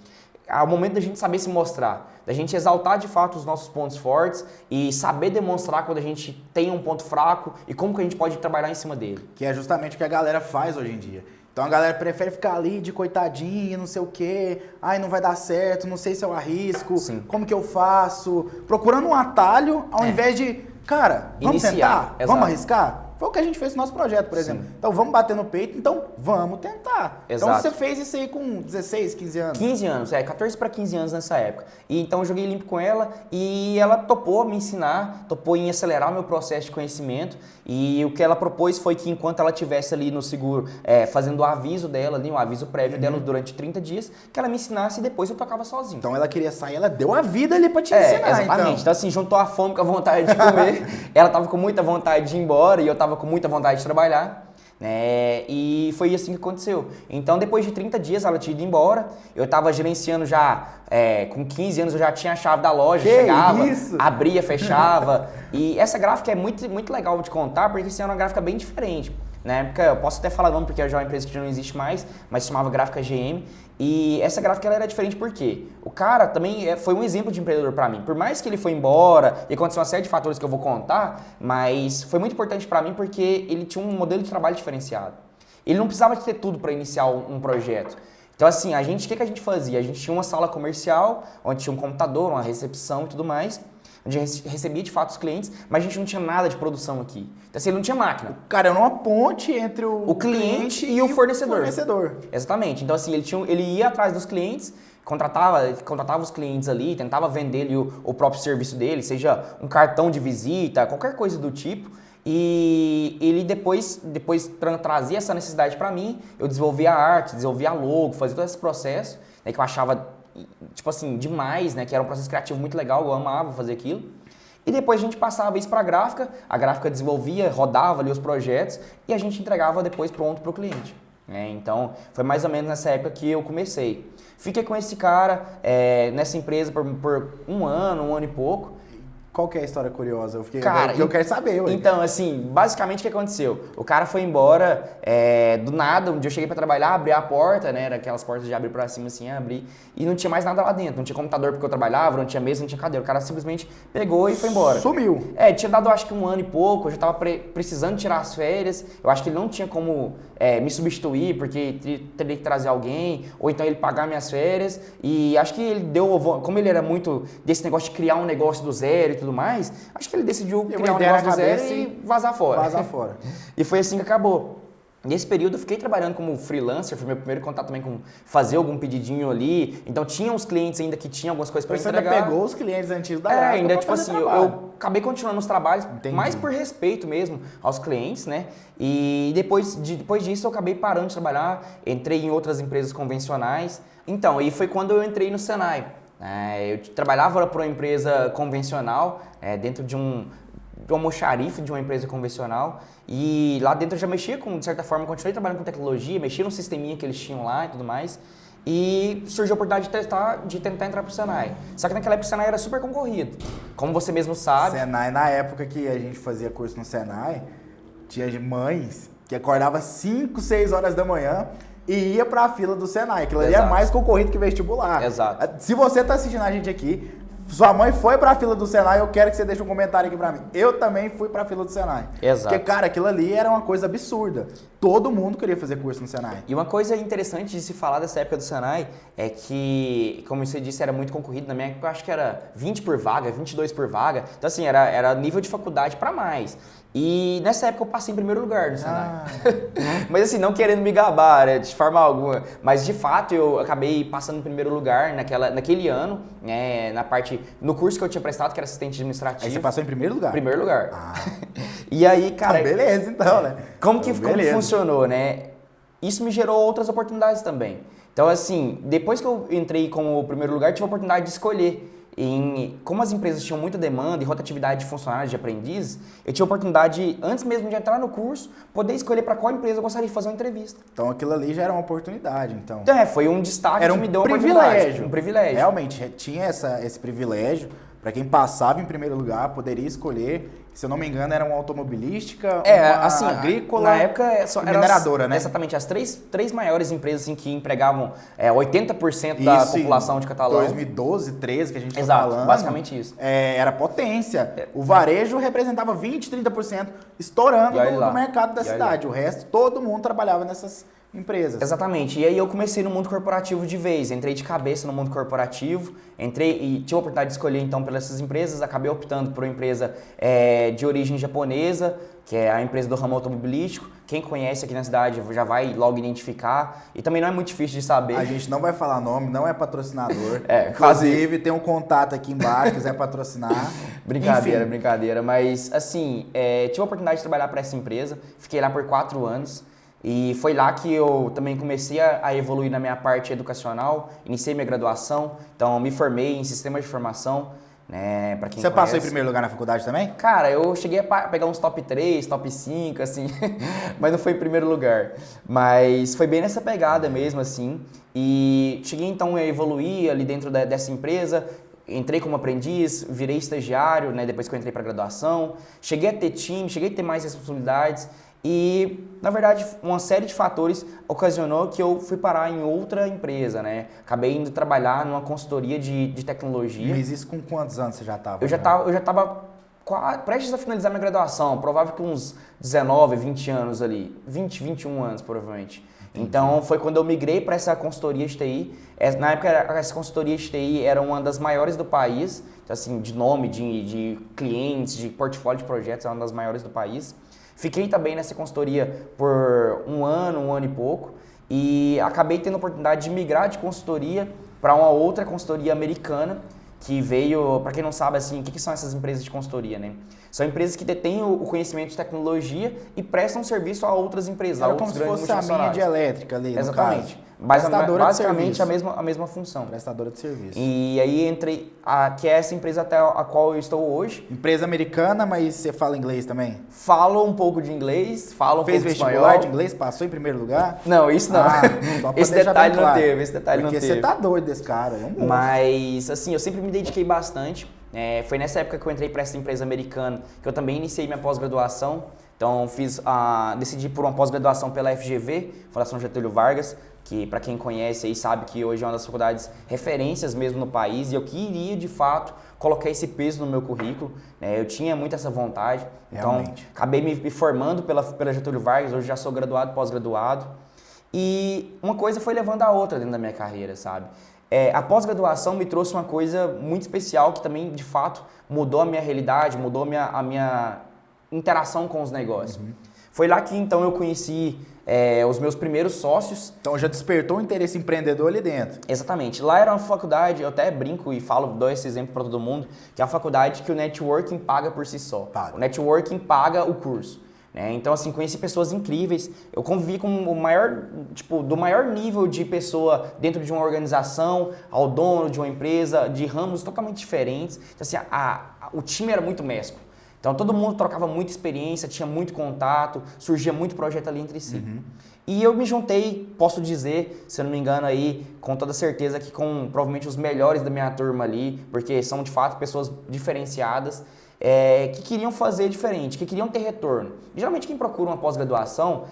É o momento da gente saber se mostrar, da gente exaltar de fato os nossos pontos fortes e saber demonstrar quando a gente tem um ponto fraco e como que a gente pode trabalhar em cima dele. Que é justamente o que a galera faz hoje em dia. Então a galera prefere ficar ali de coitadinho, não sei o quê, ai, não vai dar certo, não sei se eu arrisco, Sim. como que eu faço, procurando um atalho ao invés de, cara, vamos tentar, vamos arriscar? Foi o que a gente fez no nosso projeto, por exemplo. Sim. Então vamos bater no peito, então vamos tentar. Exato. Então você fez isso aí com 16, 15 anos. 15 anos, 14 para 15 anos nessa época. E então eu joguei limpo com ela e ela topou me ensinar, topou em acelerar o meu processo de conhecimento. E o que ela propôs foi que enquanto ela estivesse ali no seguro, fazendo o aviso dela, ali, um aviso prévio dela durante 30 dias, que ela me ensinasse e depois eu tocava sozinho. Então ela queria sair, ela deu a vida ali pra te ensinar, exatamente. Então assim, juntou a fome com a vontade de comer. Ela tava com muita vontade de ir embora e eu tava com muita vontade de trabalhar. E foi assim que aconteceu. Então, depois de 30 dias, ela tinha ido embora. Eu estava gerenciando já, com 15 anos, eu já tinha a chave da loja. Chegava, abria, fechava. E essa gráfica é muito, muito legal de contar, porque assim, é uma gráfica bem diferente. Na época, eu posso até falar nome, porque já é uma empresa que já não existe mais, mas se chamava Gráfica GM. E essa gráfica ela era diferente porque o cara também foi um exemplo de empreendedor para mim. Por mais que ele foi embora e aconteceu uma série de fatores que eu vou contar, mas foi muito importante para mim porque ele tinha um modelo de trabalho diferenciado. Ele não precisava de ter tudo para iniciar um projeto. Então assim, o que a gente fazia? A gente tinha uma sala comercial, onde tinha um computador, uma recepção e tudo mais, onde a gente recebia de fato os clientes, mas a gente não tinha nada de produção aqui. Então assim, ele não tinha máquina. O cara era uma ponte entre o cliente e o fornecedor. Exatamente. Então assim, ele ia atrás dos clientes, contratava os clientes ali, tentava vender-lhe o próprio serviço dele, seja um cartão de visita, qualquer coisa do tipo. E ele depois trazia essa necessidade para mim, eu desenvolvia a arte, desenvolvia a logo, fazia todo esse processo, né, que eu achava, tipo assim, demais, né, que era um processo criativo muito legal, eu amava fazer aquilo. E depois a gente passava isso para a gráfica desenvolvia, rodava ali os projetos e a gente entregava depois pronto para o cliente. Então, foi mais ou menos nessa época que eu comecei. Fiquei com esse cara nessa empresa por um ano e pouco. Qual que é a história curiosa? Cara, eu quero saber. Ué. Então, assim, basicamente o que aconteceu? O cara foi embora do nada, um dia eu cheguei pra trabalhar, abri a porta, né? Era aquelas portas de abrir pra cima, assim, abri. E não tinha mais nada lá dentro. Não tinha computador porque eu trabalhava, não tinha mesa, não tinha cadeira. O cara simplesmente pegou e foi embora. Sumiu. Tinha dado acho que um ano e pouco, eu já tava precisando tirar as férias. Eu acho que ele não tinha como me substituir, porque teria que trazer alguém, ou então ele pagar minhas férias. E acho que ele como ele era muito desse negócio de criar um negócio do zero e tudo mais, acho que ele decidiu criar um negócio do zero e vazar fora. E foi assim que acabou. Nesse período eu fiquei trabalhando como freelancer, foi meu primeiro contato também com fazer algum pedidinho ali. Então tinha uns clientes ainda que tinham algumas coisas para entregar. Você ainda pegou os clientes antigos da gráfica ainda tipo assim, eu acabei continuando os trabalhos, Entendi. mais por respeito mesmo aos clientes, né? E depois disso eu acabei parando de trabalhar, entrei em outras empresas convencionais. Então, aí foi quando eu entrei no Senai. Eu trabalhava para uma empresa convencional, dentro de um almoxarife de uma empresa convencional, e lá dentro eu já mexia de certa forma, continuei trabalhando com tecnologia, mexia no sisteminha que eles tinham lá e tudo mais, e surgiu a oportunidade de tentar entrar pro Senai. Só que naquela época o Senai era super concorrido, como você mesmo sabe. Senai, na época que a gente fazia curso no Senai, tinha mães que acordavam 5, 6 horas da manhã e ia pra fila do Senai. Aquilo ali é mais concorrido que vestibular. Exato. Se você tá assistindo a gente aqui, sua mãe foi pra fila do Senai, eu quero que você deixe um comentário aqui pra mim. Eu também fui pra fila do Senai. Exato. Porque, cara, aquilo ali era uma coisa absurda. Todo mundo queria fazer curso no Senai. E uma coisa interessante de se falar dessa época do Senai é que, como você disse, era muito concorrido. Na minha época, eu acho que era 20 por vaga, 22 por vaga. Então, assim, era nível de faculdade pra mais. E nessa época eu passei em primeiro lugar no Senai. Mas assim, não querendo me gabar, de forma alguma. Mas de fato eu acabei passando em primeiro lugar naquele ano, no curso que eu tinha prestado, que era assistente administrativo. Aí você passou em primeiro lugar? Primeiro lugar. E aí, cara... beleza, então, né? Como funcionou, né? isso me gerou outras oportunidades também. Então, assim, depois que eu entrei como primeiro lugar, tive a oportunidade de escolher. Como as empresas tinham muita demanda e rotatividade de funcionários, de aprendizes, eu tinha a oportunidade, antes mesmo de entrar no curso, poder escolher para qual empresa eu gostaria de fazer uma entrevista. Então aquilo ali já era uma oportunidade, então. Então, foi um destaque Era que um me deu privilégio. Um privilégio. Realmente, tinha esse privilégio. Para quem passava em primeiro lugar, poderia escolher. Se eu não me engano, era uma automobilística, uma assim, agrícola, na época mineradora, né? Exatamente, as três maiores empresas assim, que empregavam 80% da população de Catalão. 2012, 13 que a gente está Exato, falando. basicamente isso. Era potência. O varejo representava 20, 30% estourando do mercado da cidade. O resto, todo mundo trabalhava nessas empresas. Exatamente. E aí eu comecei no mundo corporativo de vez. Entrei de cabeça no mundo corporativo. Entrei e tive a oportunidade de escolher então pelas empresas. Acabei optando por uma empresa de origem japonesa, que é a empresa do ramo automobilístico. Quem conhece aqui na cidade já vai logo identificar. E também não é muito difícil de saber. A gente não vai falar nome, não é patrocinador. Inclusive tem um contato aqui embaixo, quiser patrocinar. Brincadeira. Mas assim, tive a oportunidade de trabalhar para essa empresa. Fiquei lá por 4 anos. E foi lá que eu também comecei a evoluir na minha parte educacional, iniciei minha graduação, então me formei em sistemas de informação, né, pra quem Você conhece. passou em primeiro lugar na faculdade também? Cara, eu cheguei a pegar uns top 3, top 5, assim, mas não foi em primeiro lugar. Mas foi bem nessa pegada mesmo, assim, e cheguei então a evoluir ali dentro dessa empresa. Entrei como aprendiz, virei estagiário, né, depois que eu entrei para graduação. Cheguei a ter time, cheguei a ter mais responsabilidades. E, na verdade, uma série de fatores ocasionou que eu fui parar em outra empresa, né? Acabei indo trabalhar numa consultoria de tecnologia. Mas isso com quantos anos você já estava? Eu já estava prestes a finalizar minha graduação, provável que uns 19, 20 anos ali. 20, 21 anos, provavelmente. Entendi. Então, foi quando eu migrei para essa consultoria de TI. Na época, essa consultoria de TI era uma das maiores do país. Então, assim, de nome, de clientes, de portfólio de projetos, era uma das maiores do país. Fiquei também nessa consultoria por um ano e pouco e acabei tendo a oportunidade de migrar de consultoria para uma outra consultoria americana que veio, para quem não sabe, assim, o que são essas empresas de consultoria, né? São empresas que detêm o conhecimento de tecnologia e prestam serviço a outras empresas, a outros grandes multinacionais. Como se fosse a minha de elétrica ali, exatamente. No caso. Basicamente a mesma função. Prestadora de serviço. E aí entrei, que é essa empresa até a qual eu estou hoje. Empresa americana, mas você fala inglês também? Falo um pouco de inglês, falo um pouco de espanhol. Fez vestibular de inglês? Passou em primeiro lugar? Não, isso não. Só pra esse detalhe claro. não teve, esse detalhe Porque não teve. Porque você tá doido desse cara, é um monstro. Mas, assim, eu sempre me dediquei bastante. Foi nessa época que eu entrei para essa empresa americana que eu também iniciei minha pós-graduação. Então, decidi por uma pós-graduação pela FGV, Fundação Getúlio Vargas, que para quem conhece aí sabe que hoje é uma das faculdades referências mesmo no país e eu queria, de fato, colocar esse peso no meu currículo. Eu tinha muito essa vontade. Realmente. Então, acabei me formando pela Getúlio Vargas, hoje já sou graduado, pós-graduado. E uma coisa foi levando a outra dentro da minha carreira, sabe? A pós-graduação me trouxe uma coisa muito especial que também, de fato, mudou a minha realidade, mudou a minha interação com os negócios. Uhum. Foi lá que, então, eu conheci os meus primeiros sócios. Então, já despertou um interesse empreendedor ali dentro. Exatamente. Lá era uma faculdade, eu até brinco e dou esse exemplo para todo mundo, que é a faculdade que o networking paga por si só. Paga. O networking paga o curso. Então, assim, conheci pessoas incríveis, eu convivi com do maior nível de pessoa dentro de uma organização, ao dono de uma empresa, de ramos totalmente diferentes. Então, assim, o time era muito mesclo. Então, todo mundo trocava muita experiência, tinha muito contato, surgia muito projeto ali entre si. Uhum. E eu me juntei, posso dizer, se eu não me engano aí, com toda certeza que com provavelmente os melhores da minha turma ali, porque são, de fato, pessoas diferenciadas, que queriam fazer diferente, que queriam ter retorno. Geralmente quem procura uma pós-graduação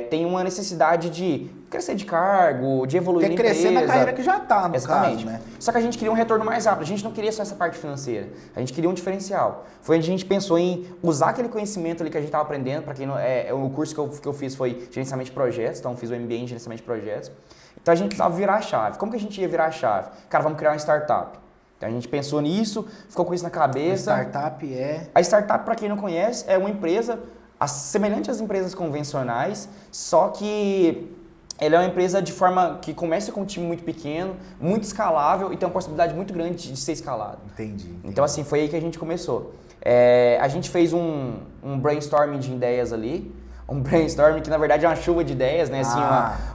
tem uma necessidade de crescer de cargo, de evoluir na empresa. Quer crescer na carreira que já está, no Exatamente. caso, né? Só que a gente queria um retorno mais rápido, a gente não queria só essa parte financeira, a gente queria um diferencial. Foi onde a gente pensou em usar aquele conhecimento ali que a gente estava aprendendo, para quem não, o curso que eu fiz foi gerenciamento de projetos, então eu fiz o MBA em gerenciamento de projetos. Então a gente precisava virar a chave. Como que a gente ia virar a chave? Cara, vamos criar uma startup. Então a gente pensou nisso, ficou com isso na cabeça. A startup A startup, para quem não conhece, é uma empresa semelhante às empresas convencionais, só que ela é uma empresa de forma que começa com um time muito pequeno, muito escalável e tem uma possibilidade muito grande de ser escalado. Entendi. Então, assim, foi aí que a gente começou. A gente fez um brainstorming de ideias ali, um brainstorming que na verdade é uma chuva de ideias, né? Assim,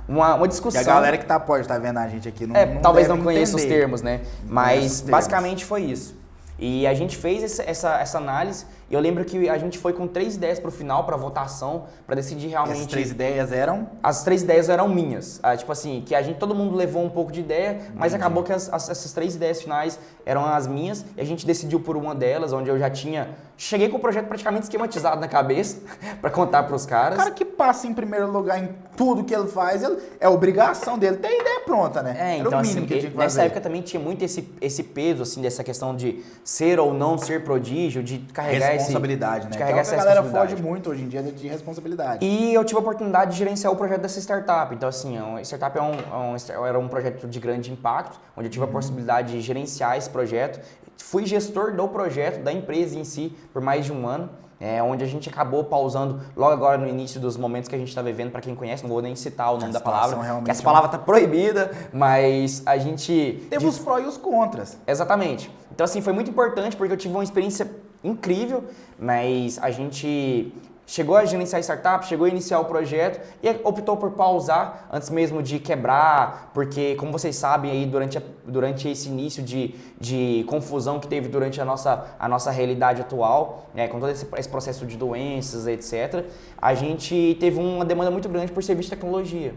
uma discussão. Que a galera que pode estar vendo a gente aqui talvez não conheça os termos, né? Não Mas basicamente foi isso. E a gente fez essa análise e eu lembro que a gente foi com 3 ideias para o final, para votação, para decidir realmente... As 3 ideias eram? As 3 ideias eram minhas. Tipo assim, que todo mundo levou um pouco de ideia, mas acabou que essas 3 ideias finais eram as minhas e a gente decidiu por uma delas, onde eu já cheguei com o projeto praticamente esquematizado na cabeça para contar para os caras. O cara que passa em primeiro lugar em tudo que ele faz, é obrigação dele ter a ideia pronta, né? Então assim, nessa época também tinha muito esse peso, assim, dessa questão de ser ou não ser prodígio, de carregar responsabilidade, né? De carregar essa a galera foge muito hoje em dia de responsabilidade. E eu tive a oportunidade de gerenciar o projeto dessa startup. Então, assim, a startup era um projeto de grande impacto, onde eu tive a possibilidade de gerenciar esse projeto. Fui gestor do projeto, da empresa em si, por mais de um ano. Onde a gente acabou pausando logo agora no início dos momentos que a gente está vivendo. Para quem conhece, não vou nem citar o nome da palavra, que essa palavra está proibida, mas a gente... Teve os prós e os contras. Exatamente. Então, assim, foi muito importante porque eu tive uma experiência incrível, mas a gente chegou a gerenciar a startup, chegou a iniciar o projeto e optou por pausar antes mesmo de quebrar, porque, como vocês sabem, aí durante esse início de confusão que teve durante a nossa realidade atual, né, com todo esse processo de doenças, etc., a gente teve uma demanda muito grande por serviço de tecnologia.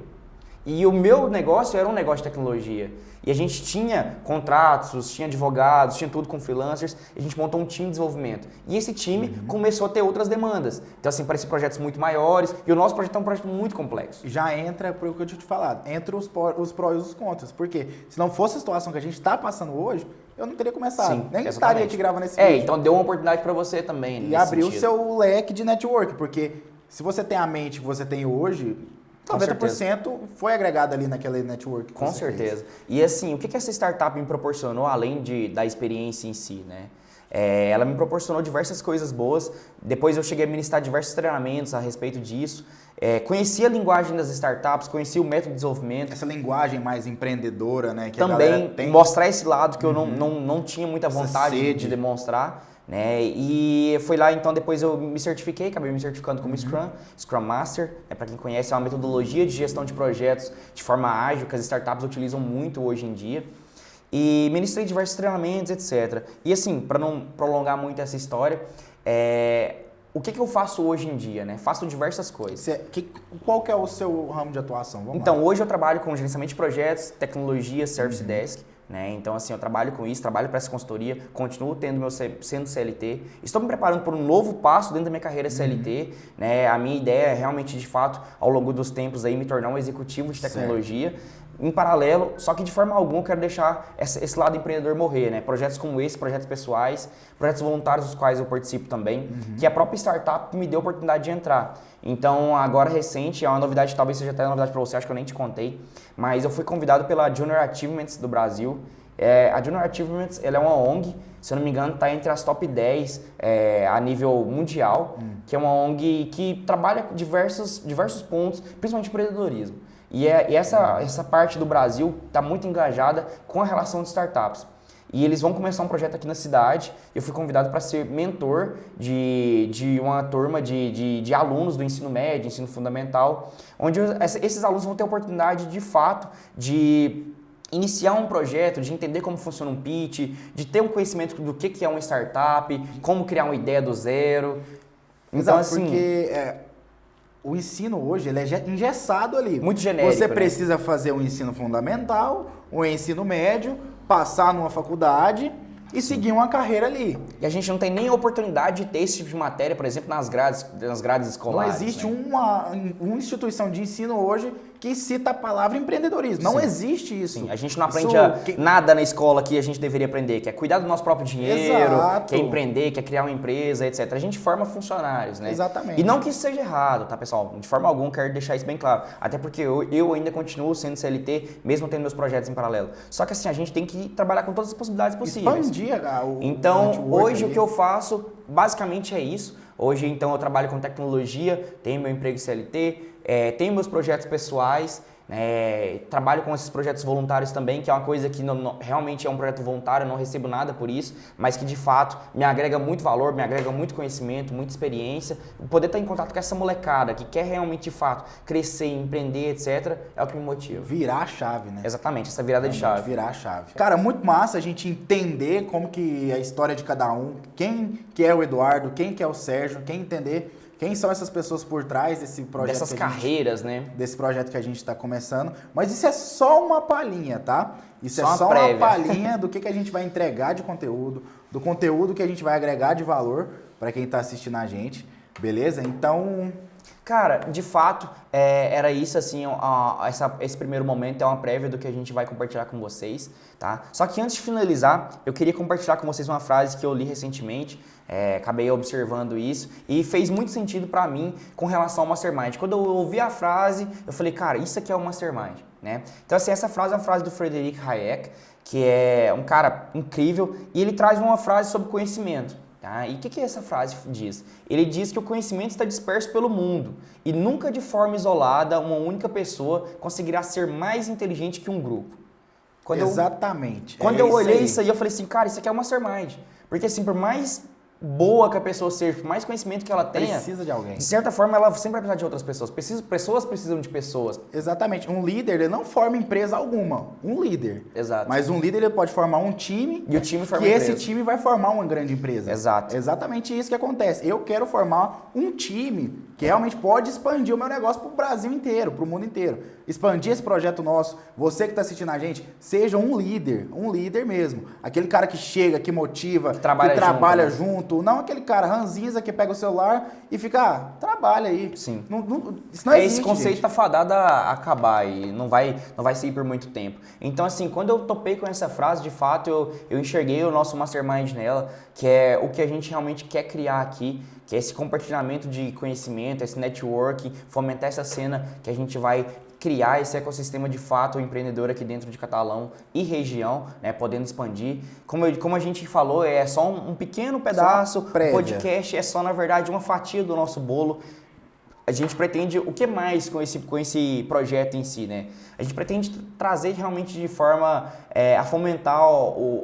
E o meu negócio era um negócio de tecnologia. E a gente tinha contratos, tinha advogados, tinha tudo com freelancers, e a gente montou um time de desenvolvimento. E esse time começou a ter outras demandas. Então, assim, parecia projetos muito maiores, e o nosso projeto é um projeto muito complexo. Já entra, por o que eu tinha te falado, entre os prós e os contras. Porque se não fosse a situação que a gente está passando hoje, eu não teria começado. Sim, nem exatamente. Estaria aqui gravando esse vídeo. Então deu uma oportunidade para você também. E abriu o seu leque de network, porque se você tem a mente que você tem hoje... 90% foi agregado ali naquele network. Com certeza. E assim, o que essa startup me proporcionou, além da experiência em si, né? Ela me proporcionou diversas coisas boas. Depois eu cheguei a ministrar diversos treinamentos a respeito disso. Conheci a linguagem das startups, conheci o método de desenvolvimento. Essa linguagem mais empreendedora, né? Que também a galera tem. Mostrar esse lado que eu não tinha muita vontade de demonstrar. Né? E foi lá, então, depois eu me certifiquei, acabei me certificando como Scrum Master. Para quem conhece, é uma metodologia de gestão de projetos de forma ágil, que as startups utilizam muito hoje em dia. E ministrei diversos treinamentos, etc. E assim, para não prolongar muito essa história, o que eu faço hoje em dia, né? Faço diversas coisas. Qual que é o seu ramo de atuação? Hoje eu trabalho com gerenciamento de projetos, tecnologia, Service Desk. Né? Então, assim, eu trabalho com isso, trabalho para essa consultoria, continuo sendo CLT. Estou me preparando por um novo passo dentro da minha carreira CLT. Né? A minha ideia é realmente, de fato, ao longo dos tempos, aí, me tornar um executivo de tecnologia. Em paralelo, só que de forma alguma eu quero deixar esse lado empreendedor morrer, né? Projetos como esse, projetos pessoais, projetos voluntários dos quais eu participo também, que a própria startup me deu a oportunidade de entrar. Então, agora recente, é uma novidade, talvez seja até uma novidade para você, acho que eu nem te contei, mas eu fui convidado pela Junior Achievements do Brasil. A Junior Achievements, ela é uma ONG, se eu não me engano, está entre as top 10 a nível mundial, que é uma ONG que trabalha diversos pontos, principalmente empreendedorismo. E essa parte do Brasil está muito engajada com a relação de startups. E eles vão começar um projeto aqui na cidade. Eu fui convidado para ser mentor de uma turma de alunos do ensino médio, ensino fundamental, onde esses alunos vão ter a oportunidade, de fato, de iniciar um projeto, de entender como funciona um pitch, de ter um conhecimento do que é uma startup, como criar uma ideia do zero. Então, assim, porque o ensino hoje ele é engessado ali. Muito genérico. Você precisa fazer um ensino fundamental, um ensino médio, passar numa faculdade e seguir uma carreira ali. E a gente não tem nem oportunidade de ter esse tipo de matéria, por exemplo, nas grades escolares. Não existe, né? uma instituição de ensino hoje que cita a palavra empreendedorismo. Não existe isso. Sim, a gente não aprende nada na escola que a gente deveria aprender, que é cuidar do nosso próprio dinheiro, que é empreender, que é criar uma empresa, etc. A gente forma funcionários, né? Exatamente. E não que isso seja errado, tá, pessoal? De forma alguma, quero deixar isso bem claro. Até porque eu ainda continuo sendo CLT, mesmo tendo meus projetos em paralelo. Só que assim, a gente tem que trabalhar com todas as possibilidades possíveis. Expandir Então, hoje o que eu faço, basicamente é isso. Hoje, então, eu trabalho com tecnologia, tenho meu emprego CLT, tenho meus projetos pessoais Trabalho com esses projetos voluntários também, que é uma coisa que realmente é um projeto voluntário, eu não recebo nada por isso, mas que de fato me agrega muito valor, me agrega muito conhecimento, muita experiência. Poder estar em contato com essa molecada que quer realmente de fato crescer, empreender, etc., é o que me motiva. Virar a chave, né? Exatamente, essa virada de chave. Virar a chave. Cara, muito massa a gente entender como que é a história de cada um, quem que é o Eduardo, quem que é o Sérgio, quem entender quem são essas pessoas por trás desse projeto. Dessas carreiras, né? Desse projeto que a gente está começando. Mas isso é só uma palhinha, tá? Isso só é só uma palhinha do que a gente vai entregar de conteúdo, do conteúdo que a gente vai agregar de valor para quem está assistindo a gente, beleza? Então... Cara, de fato, era isso, assim, esse primeiro momento é uma prévia do que a gente vai compartilhar com vocês, tá? Só que antes de finalizar, eu queria compartilhar com vocês uma frase que eu li recentemente, acabei observando isso, e fez muito sentido pra mim com relação ao Mastermind. Quando eu ouvi a frase, eu falei, cara, isso aqui é o Mastermind, né? Então, assim, essa frase é uma frase do Frederick Hayek, que é um cara incrível, e ele traz uma frase sobre conhecimento. Tá? E o que essa frase diz? Ele diz que o conhecimento está disperso pelo mundo e nunca de forma isolada uma única pessoa conseguirá ser mais inteligente que um grupo. Exatamente. Quando eu olhei isso aí, eu falei assim, cara, isso aqui é uma mastermind. Porque assim, por mais boa que a pessoa seja, por mais conhecimento que ela tenha, precisa de alguém. De certa forma, ela sempre vai precisar de outras pessoas. Pessoas precisam de pessoas. Exatamente. Um líder, ele não forma empresa alguma. Um líder. Exato. Mas um líder, ele pode formar um time. E o time forma que empresa. esse time vai formar uma grande empresa. Exato. Exatamente isso que acontece. Eu quero formar um time que realmente pode expandir o meu negócio para o Brasil inteiro, para o mundo inteiro. Expandir esse projeto nosso. Você que está assistindo a gente, seja um líder mesmo. Aquele cara que chega, que motiva, que trabalha junto. Não aquele cara ranzinza que pega o celular e fica, trabalha aí. Sim. Isso não existe, esse conceito está fadado a acabar e não vai seguir por muito tempo. Então, assim, quando eu topei com essa frase, de fato, eu enxerguei o nosso Mastermind nela, que é o que a gente realmente quer criar aqui, que é esse compartilhamento de conhecimento, esse network, fomentar essa cena que a gente vai criar esse ecossistema de fato empreendedor aqui dentro de Catalão e região, né, podendo expandir. Como a gente falou, é só um pequeno pedaço, o podcast é só, na verdade, uma fatia do nosso bolo. A gente pretende, o que mais com esse projeto em si, né? A gente pretende trazer realmente de forma a fomentar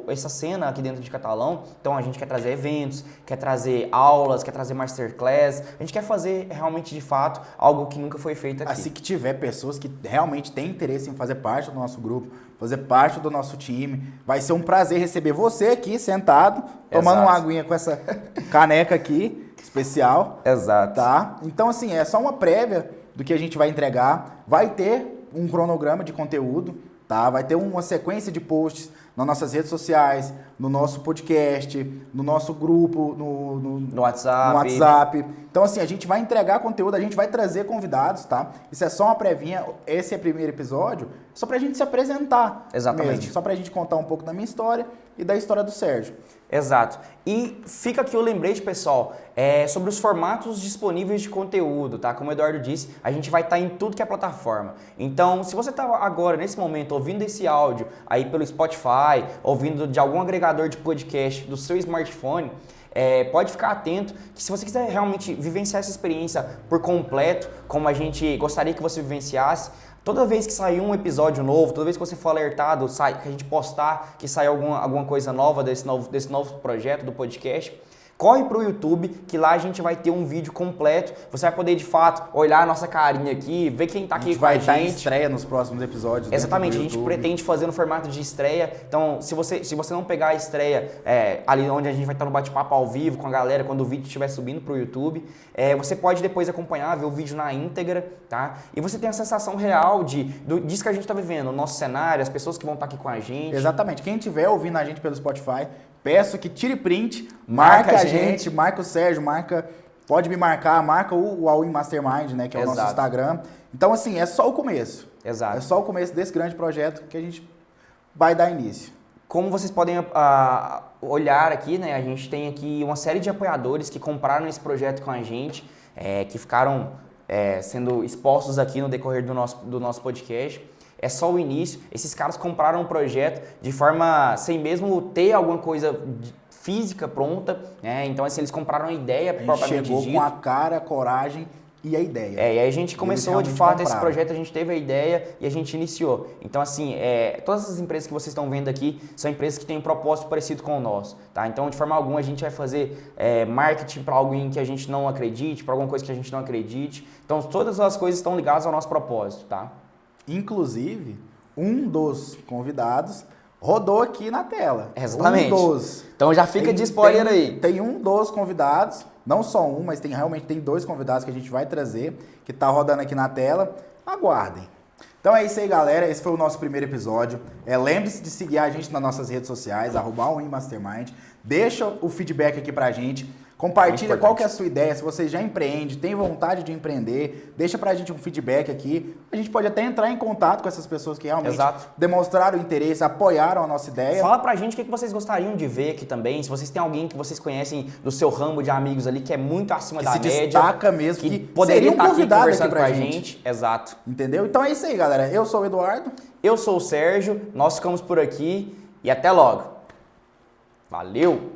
essa cena aqui dentro de Catalão. Então a gente quer trazer eventos, quer trazer aulas, quer trazer masterclass. A gente quer fazer realmente de fato algo que nunca foi feito aqui. Assim que tiver pessoas que realmente têm interesse em fazer parte do nosso grupo, fazer parte do nosso time, vai ser um prazer receber você aqui sentado, tomando uma aguinha com essa caneca aqui. Especial. Exato. Tá? Então, assim, é só uma prévia do que a gente vai entregar. Vai ter um cronograma de conteúdo, tá? Vai ter uma sequência de posts nas nossas redes sociais, no nosso podcast, no nosso grupo, no WhatsApp. Então, assim, a gente vai entregar conteúdo, a gente vai trazer convidados, tá? Isso é só uma prévinha, esse é o primeiro episódio, só pra gente se apresentar. Exatamente. Mesmo, só pra gente contar um pouco da minha história e da história do Sérgio. Exato. E fica aqui o lembrete, pessoal, sobre os formatos disponíveis de conteúdo, tá? Como o Eduardo disse, a gente vai estar em tudo que é plataforma. Então, se você está agora, nesse momento, ouvindo esse áudio aí pelo Spotify, ouvindo de algum agregador de podcast do seu smartphone, pode ficar atento que se você quiser realmente vivenciar essa experiência por completo, como a gente gostaria que você vivenciasse, toda vez que sair um episódio novo, toda vez que você for alertado, que a gente postar que sai alguma coisa nova desse novo projeto do podcast, corre para o YouTube, que lá a gente vai ter um vídeo completo. Você vai poder, de fato, olhar a nossa carinha aqui, ver quem tá aqui com a gente. Vai estar em estreia nos próximos episódios. Exatamente, a gente pretende fazer no formato de estreia. Então, se você não pegar a estreia ali onde a gente vai estar no bate-papo ao vivo com a galera, quando o vídeo estiver subindo para o YouTube, você pode depois acompanhar, ver o vídeo na íntegra, tá? E você tem a sensação real disso que a gente está vivendo, o nosso cenário, as pessoas que vão estar aqui com a gente. Exatamente. Quem estiver ouvindo a gente pelo Spotify, peço que tire print, marca a gente, marca o Sérgio, pode me marcar, marca o All In Mastermind, né, que é o nosso Instagram. Então, assim, é só o começo. Exato. É só o começo desse grande projeto que a gente vai dar início. Como vocês podem olhar aqui, né, a gente tem aqui uma série de apoiadores que compraram esse projeto com a gente, que ficaram sendo expostos aqui no decorrer do nosso podcast. É só o início. Esses caras compraram um projeto de forma sem mesmo ter alguma coisa física pronta, né? Então, assim, eles compraram a ideia propriamente dita. Chegou com a cara, coragem e a ideia. E aí a gente começou, de realmente fato, esse compraram. projeto, a gente teve a ideia e a gente iniciou. Então, assim, todas as empresas que vocês estão vendo aqui são empresas que têm um propósito parecido com o nosso, tá? Então, de forma alguma, a gente vai fazer marketing para algo em que a gente não acredite, para alguma coisa que a gente não acredite. Então, todas as coisas estão ligadas ao nosso propósito, tá? Inclusive, um dos convidados rodou aqui na tela. Exatamente. Um dos. Então, já fica de spoiler aí. Tem um dos convidados, não só um, mas realmente tem 2 convidados que a gente vai trazer, que tá rodando aqui na tela. Aguardem. Então é isso aí, galera. Esse foi o nosso primeiro episódio. Lembre-se de seguir a gente nas nossas redes sociais, @AllInMastermind. Deixa o feedback aqui pra gente. Compartilha qual que é a sua ideia, se você já empreende, tem vontade de empreender, deixa pra gente um feedback aqui. A gente pode até entrar em contato com essas pessoas que realmente demonstraram interesse, apoiaram a nossa ideia. Fala pra gente o que vocês gostariam de ver aqui também, se vocês têm alguém que vocês conhecem do seu ramo de amigos ali, que é muito acima da média. Que se destaca mesmo, que seria poderia estar aqui convidado conversando aqui pra com a gente. Exato. Entendeu? Então é isso aí, galera. Eu sou o Eduardo. Eu sou o Sérgio, nós ficamos por aqui e até logo. Valeu!